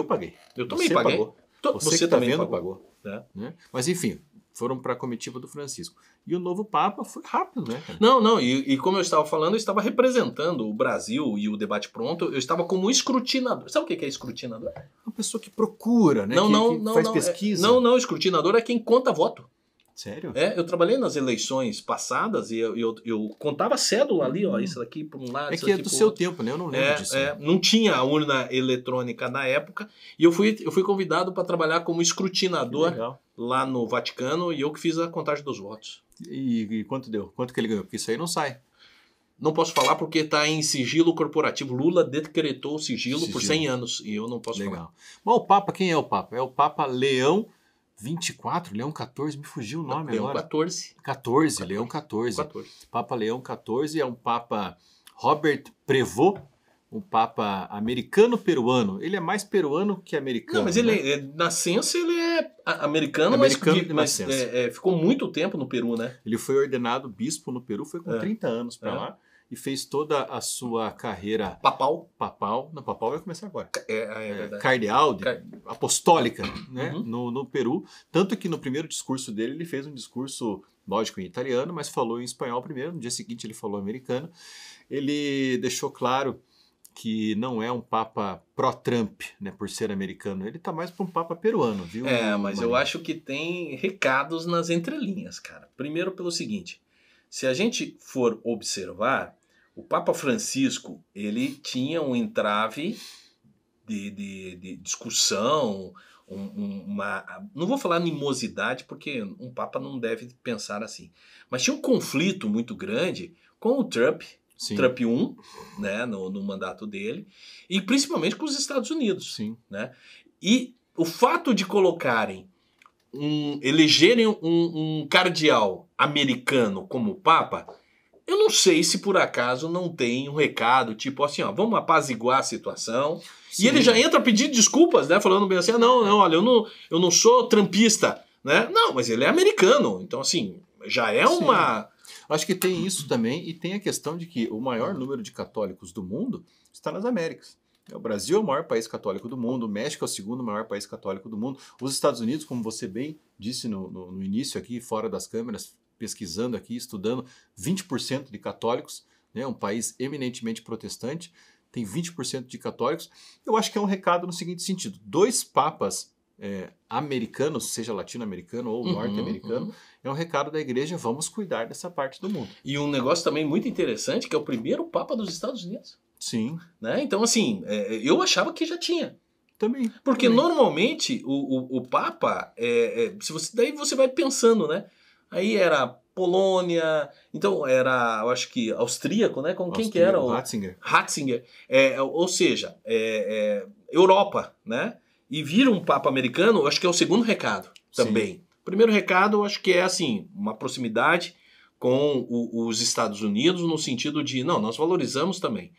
Speaker 1: paguei.
Speaker 2: Eu também
Speaker 1: Você
Speaker 2: paguei.
Speaker 1: pagou.
Speaker 2: Você
Speaker 1: que tá
Speaker 2: também
Speaker 1: vendo,
Speaker 2: pagou.
Speaker 1: Né? Mas enfim, foram para a comitiva do Francisco. E o novo Papa foi rápido, né, cara?
Speaker 2: Não, e como eu estava falando, eu estava representando o Brasil e o Debate Pronto, eu estava como escrutinador. Sabe o que é escrutinador?
Speaker 1: Uma pessoa que procura, né? que faz pesquisa.
Speaker 2: Não, escrutinador é quem conta voto.
Speaker 1: Sério?
Speaker 2: Eu trabalhei nas eleições passadas e eu contava cédula ali, ó, isso daqui por um lado,
Speaker 1: É
Speaker 2: isso
Speaker 1: que é
Speaker 2: aqui
Speaker 1: do
Speaker 2: pro
Speaker 1: seu
Speaker 2: outro.
Speaker 1: tempo, né? Eu não lembro disso.
Speaker 2: Não tinha a urna eletrônica na época e eu fui convidado para trabalhar como escrutinador
Speaker 1: Legal.
Speaker 2: lá no Vaticano e eu que fiz a contagem dos votos.
Speaker 1: E quanto deu? Quanto que ele ganhou? Porque isso aí não sai.
Speaker 2: Não posso falar porque está em sigilo corporativo. Lula decretou o sigilo por 100 anos e eu não posso falar.
Speaker 1: Legal. Mas o Papa, quem é o Papa? É o Papa Leão 24, Leão 14, me fugiu o nome
Speaker 2: Leão
Speaker 1: agora.
Speaker 2: 14.
Speaker 1: 14, Leão 14.
Speaker 2: 14.
Speaker 1: Papa Leão 14 é um Papa Robert Prevost, um Papa americano-peruano. Ele é mais peruano que americano.
Speaker 2: Não, mas
Speaker 1: né?
Speaker 2: ele, nascença, ele é americano,
Speaker 1: Americano de
Speaker 2: mas
Speaker 1: nascença.
Speaker 2: ficou muito tempo no Peru, né?
Speaker 1: Ele foi ordenado bispo no Peru, foi com 30 anos para lá e fez toda a sua carreira
Speaker 2: Papal.
Speaker 1: papal. Não, papal vai começar agora.
Speaker 2: É verdade.
Speaker 1: Cardeal, apostólica, né?
Speaker 2: Uhum.
Speaker 1: No Peru. Tanto que no primeiro discurso dele, ele fez um discurso, lógico, em italiano, mas falou em espanhol primeiro. No dia seguinte, ele falou americano. Ele deixou claro que não é um Papa pró-Trump, né, por ser americano. Ele tá mais para um Papa peruano, viu?
Speaker 2: Mas eu acho que tem recados nas entrelinhas, cara. Primeiro pelo seguinte, se a gente for observar, o Papa Francisco, ele tinha um entrave de discussão, não vou falar animosidade, porque um Papa não deve pensar assim, mas tinha um conflito muito grande com o Trump,
Speaker 1: Sim.
Speaker 2: Trump 1, né, no mandato dele, e principalmente com os Estados Unidos.
Speaker 1: Sim.
Speaker 2: Né? E o fato de elegerem um cardeal americano como Papa, eu não sei se por acaso não tem um recado, tipo assim, ó, vamos apaziguar a situação. Sim. E ele já entra pedindo desculpas, né, falando bem assim, não, olha, eu não sou trumpista, né? Não, mas ele é americano, então assim, já é uma...
Speaker 1: Acho que tem isso também, e tem a questão de que o maior número de católicos do mundo está nas Américas. O Brasil é o maior país católico do mundo, o México é o segundo maior país católico do mundo. Os Estados Unidos, como você bem disse no início aqui, fora das câmeras, pesquisando aqui, estudando, 20% de católicos, né, um país eminentemente protestante, tem 20% de católicos. Eu acho que é um recado no seguinte sentido, 2 papas americanos, seja latino-americano ou norte-americano, é um recado da igreja, vamos cuidar dessa parte do mundo.
Speaker 2: E um negócio também muito interessante, que é o primeiro Papa dos Estados Unidos.
Speaker 1: Sim.
Speaker 2: Né? Então, assim, eu achava que já tinha.
Speaker 1: Também.
Speaker 2: Porque normalmente o Papa, daí você vai pensando, né? Aí era Polônia, então era, eu acho que austríaco, né? Com quem que era?
Speaker 1: O Ratzinger.
Speaker 2: Ratzinger. Ou seja, Europa, né? e vira um Papa americano, eu acho que é o segundo recado também.
Speaker 1: Sim.
Speaker 2: O primeiro recado, eu acho que é assim, uma proximidade com os Estados Unidos, no sentido de, não, nós valorizamos também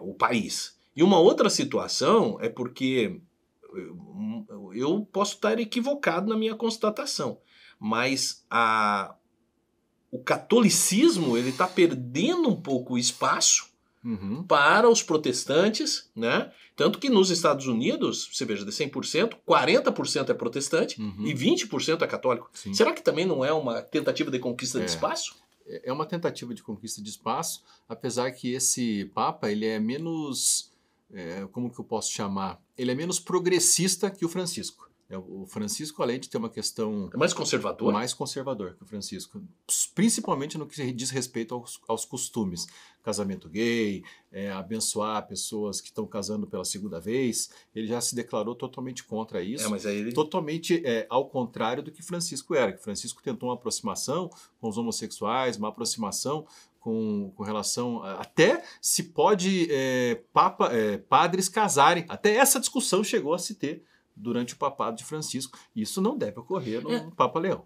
Speaker 2: o país. E uma outra situação é porque eu posso estar equivocado na minha constatação, mas o catolicismo ele está perdendo um pouco o espaço para os protestantes, né? Tanto que nos Estados Unidos, você veja, de 100%, 40% é protestante e 20% é católico.
Speaker 1: Sim.
Speaker 2: Será que também não é uma tentativa de conquista de espaço?
Speaker 1: É uma tentativa de conquista de espaço, apesar que esse Papa ele é menos, como que eu posso chamar? Ele é menos progressista que o Francisco. O Francisco, além de ter uma questão...
Speaker 2: É mais conservador?
Speaker 1: Mais conservador que o Francisco. Principalmente no que diz respeito aos costumes. Casamento gay, abençoar pessoas que estão casando pela segunda vez. Ele já se declarou totalmente contra isso.
Speaker 2: Mas aí ele...
Speaker 1: Totalmente ao contrário do que Francisco era. Que Francisco tentou uma aproximação com os homossexuais, uma aproximação com relação... Até se pode padres casarem. Até essa discussão chegou a se ter durante o papado de Francisco. Isso não deve ocorrer no Papa Leão.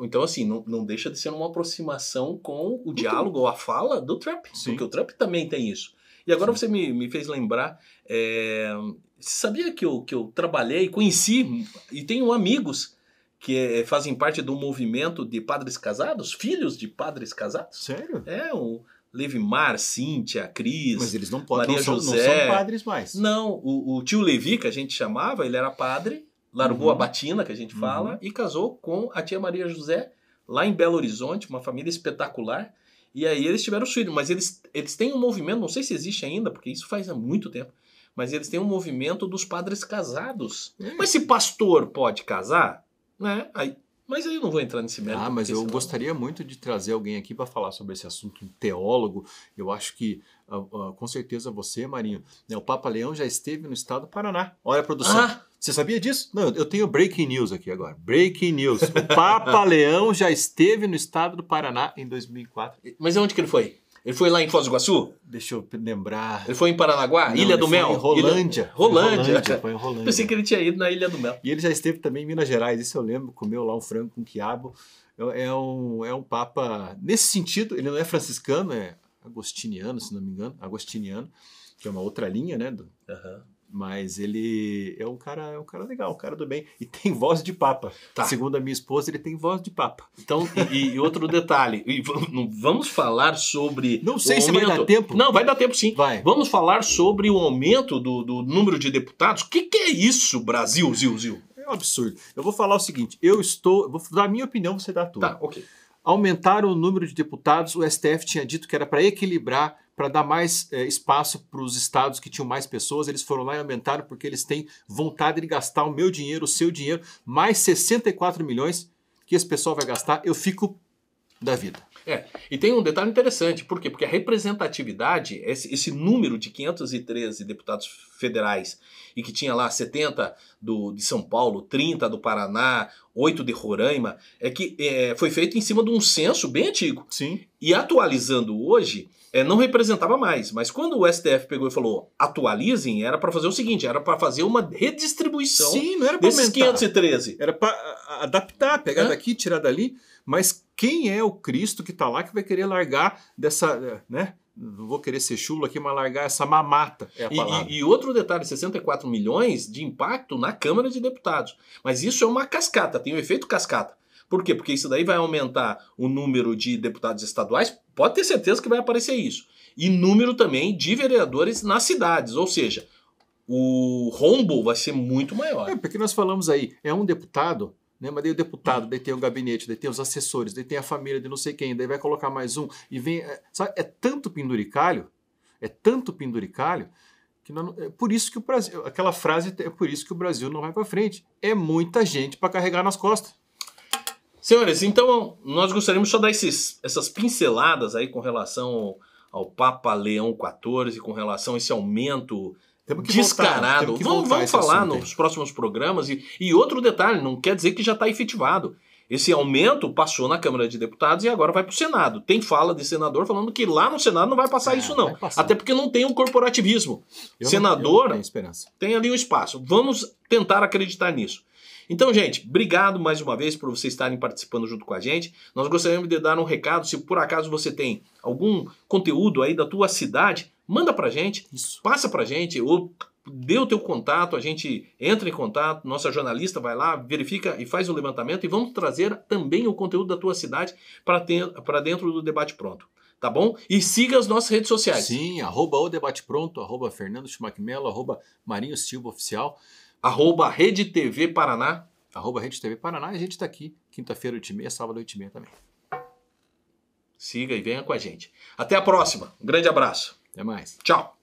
Speaker 2: Então assim, não deixa de ser uma aproximação com o diálogo ou a fala do Trump.
Speaker 1: Sim.
Speaker 2: Porque o Trump também tem isso. E agora você me fez lembrar, você sabia que eu trabalhei, conheci e tenho amigos que fazem parte de um movimento de padres casados, filhos de padres casados?
Speaker 1: Sério?
Speaker 2: O Levimar, Cíntia, Cris,
Speaker 1: mas eles não podem,
Speaker 2: Maria
Speaker 1: não
Speaker 2: José.
Speaker 1: são padres mais.
Speaker 2: Não, o tio Levi, que a gente chamava, ele era padre, largou a batina, que a gente fala, e casou com a tia Maria José, lá em Belo Horizonte, uma família espetacular. E aí eles tiveram filhos, mas eles têm um movimento, não sei se existe ainda, porque isso faz há muito tempo, mas eles têm um movimento dos padres casados. Mas se pastor pode casar, né? Mas aí eu não vou entrar nesse mérito.
Speaker 1: Mas eu gostaria muito de trazer alguém aqui para falar sobre esse assunto, um teólogo. Eu acho que, com certeza você, Marinho, né, o Papa Leão já esteve no estado do Paraná. Olha a produção. Você sabia disso? Não, eu tenho breaking news aqui agora. Breaking news. O Papa Leão já esteve no estado do Paraná em 2004.
Speaker 2: Mas onde que ele foi? Ele foi lá em Foz do Iguaçu?
Speaker 1: Deixa eu lembrar.
Speaker 2: Ele foi em Paranaguá?
Speaker 1: Não,
Speaker 2: Ilha do Mel?
Speaker 1: Em Rolândia.
Speaker 2: Foi
Speaker 1: em Rolândia.
Speaker 2: Pensei que ele tinha ido na Ilha do Mel.
Speaker 1: E ele já esteve também em Minas Gerais, isso eu lembro, comeu lá um frango com quiabo. É um Papa, nesse sentido, ele não é franciscano, é agostiniano, se não me engano, agostiniano, que é uma outra linha, né? Mas ele é um cara legal, um cara do bem. E tem voz de papa. Segundo a minha esposa, ele tem voz de papa.
Speaker 2: Então, e outro detalhe, vamos falar sobre...
Speaker 1: Não sei se vai dar tempo.
Speaker 2: Não, vai dar tempo sim.
Speaker 1: Vai.
Speaker 2: Vamos falar sobre o aumento do número de deputados. O que é isso, Brasil, Zil?
Speaker 1: É um absurdo. Eu vou falar o seguinte, vou dar a minha opinião, você dá a tua.
Speaker 2: Tá, ok.
Speaker 1: Aumentar o número de deputados, o STF tinha dito que era para equilibrar, para dar mais espaço para os estados que tinham mais pessoas. Eles foram lá e aumentaram porque eles têm vontade de gastar o meu dinheiro, o seu dinheiro, mais 64 milhões que esse pessoal vai gastar, eu fico da vida.
Speaker 2: E tem um detalhe interessante, por quê? Porque a representatividade, esse número de 513 deputados federais e que tinha lá 70 de São Paulo, 30 do Paraná, 8 de Roraima, foi feito em cima de um censo bem antigo.
Speaker 1: Sim.
Speaker 2: E atualizando hoje, não representava mais. Mas quando o STF pegou e falou atualizem, era para fazer o seguinte, era para fazer uma redistribuição.
Speaker 1: Sim, não era para
Speaker 2: desses 513.
Speaker 1: Era para adaptar, pegar daqui, tirar dali. Mas quem é o Cristo que está lá que vai querer largar dessa, né? Não vou querer ser chulo aqui, mas largar essa mamata é a palavra.
Speaker 2: E outro detalhe, 64 milhões de impacto na Câmara de Deputados. Mas isso é uma cascata, tem um efeito cascata. Por quê? Porque isso daí vai aumentar o número de deputados estaduais, pode ter certeza que vai aparecer isso. E número também de vereadores nas cidades, ou seja, o rombo vai ser muito maior.
Speaker 1: Porque nós falamos aí, é um deputado, né? Mas daí o deputado, daí tem o gabinete, daí tem os assessores, daí tem a família de não sei quem, daí vai colocar mais um, e vem... Sabe, é tanto penduricalho, que por isso que o Brasil, aquela frase, é por isso que o Brasil não vai para frente. É muita gente para carregar nas costas.
Speaker 2: Senhores, então nós gostaríamos só de dar essas pinceladas aí com relação ao Papa Leão XIV, com relação a esse aumento descarado. Vamos falar nos próximos programas. E outro detalhe, não quer dizer que já está efetivado. Esse aumento passou na Câmara de Deputados e agora vai para o Senado. Tem fala de senador falando que lá no Senado não vai passar isso não. Até porque não tem um corporativismo. Senador
Speaker 1: eu tenho esperança.
Speaker 2: Tem ali um espaço. Vamos tentar acreditar nisso. Então, gente, obrigado mais uma vez por vocês estarem participando junto com a gente. Nós gostaríamos de dar um recado. Se por acaso você tem algum conteúdo aí da tua cidade, manda pra gente, passa pra gente, ou dê o teu contato, a gente entra em contato, nossa jornalista vai lá, verifica e faz o levantamento e vamos trazer também o conteúdo da tua cidade para dentro do Debate Pronto. Tá bom? E siga as nossas redes sociais.
Speaker 1: Sim, @o Debate Pronto, @Fernando Schmackmelo, @Marinho Silva Oficial,
Speaker 2: Rede TV Paraná.
Speaker 1: Rede TV Paraná, e a gente está aqui quinta-feira 8h30, sábado 8h30 também.
Speaker 2: Siga e venha com a gente. Até a próxima. Um grande abraço.
Speaker 1: Até mais.
Speaker 2: Tchau.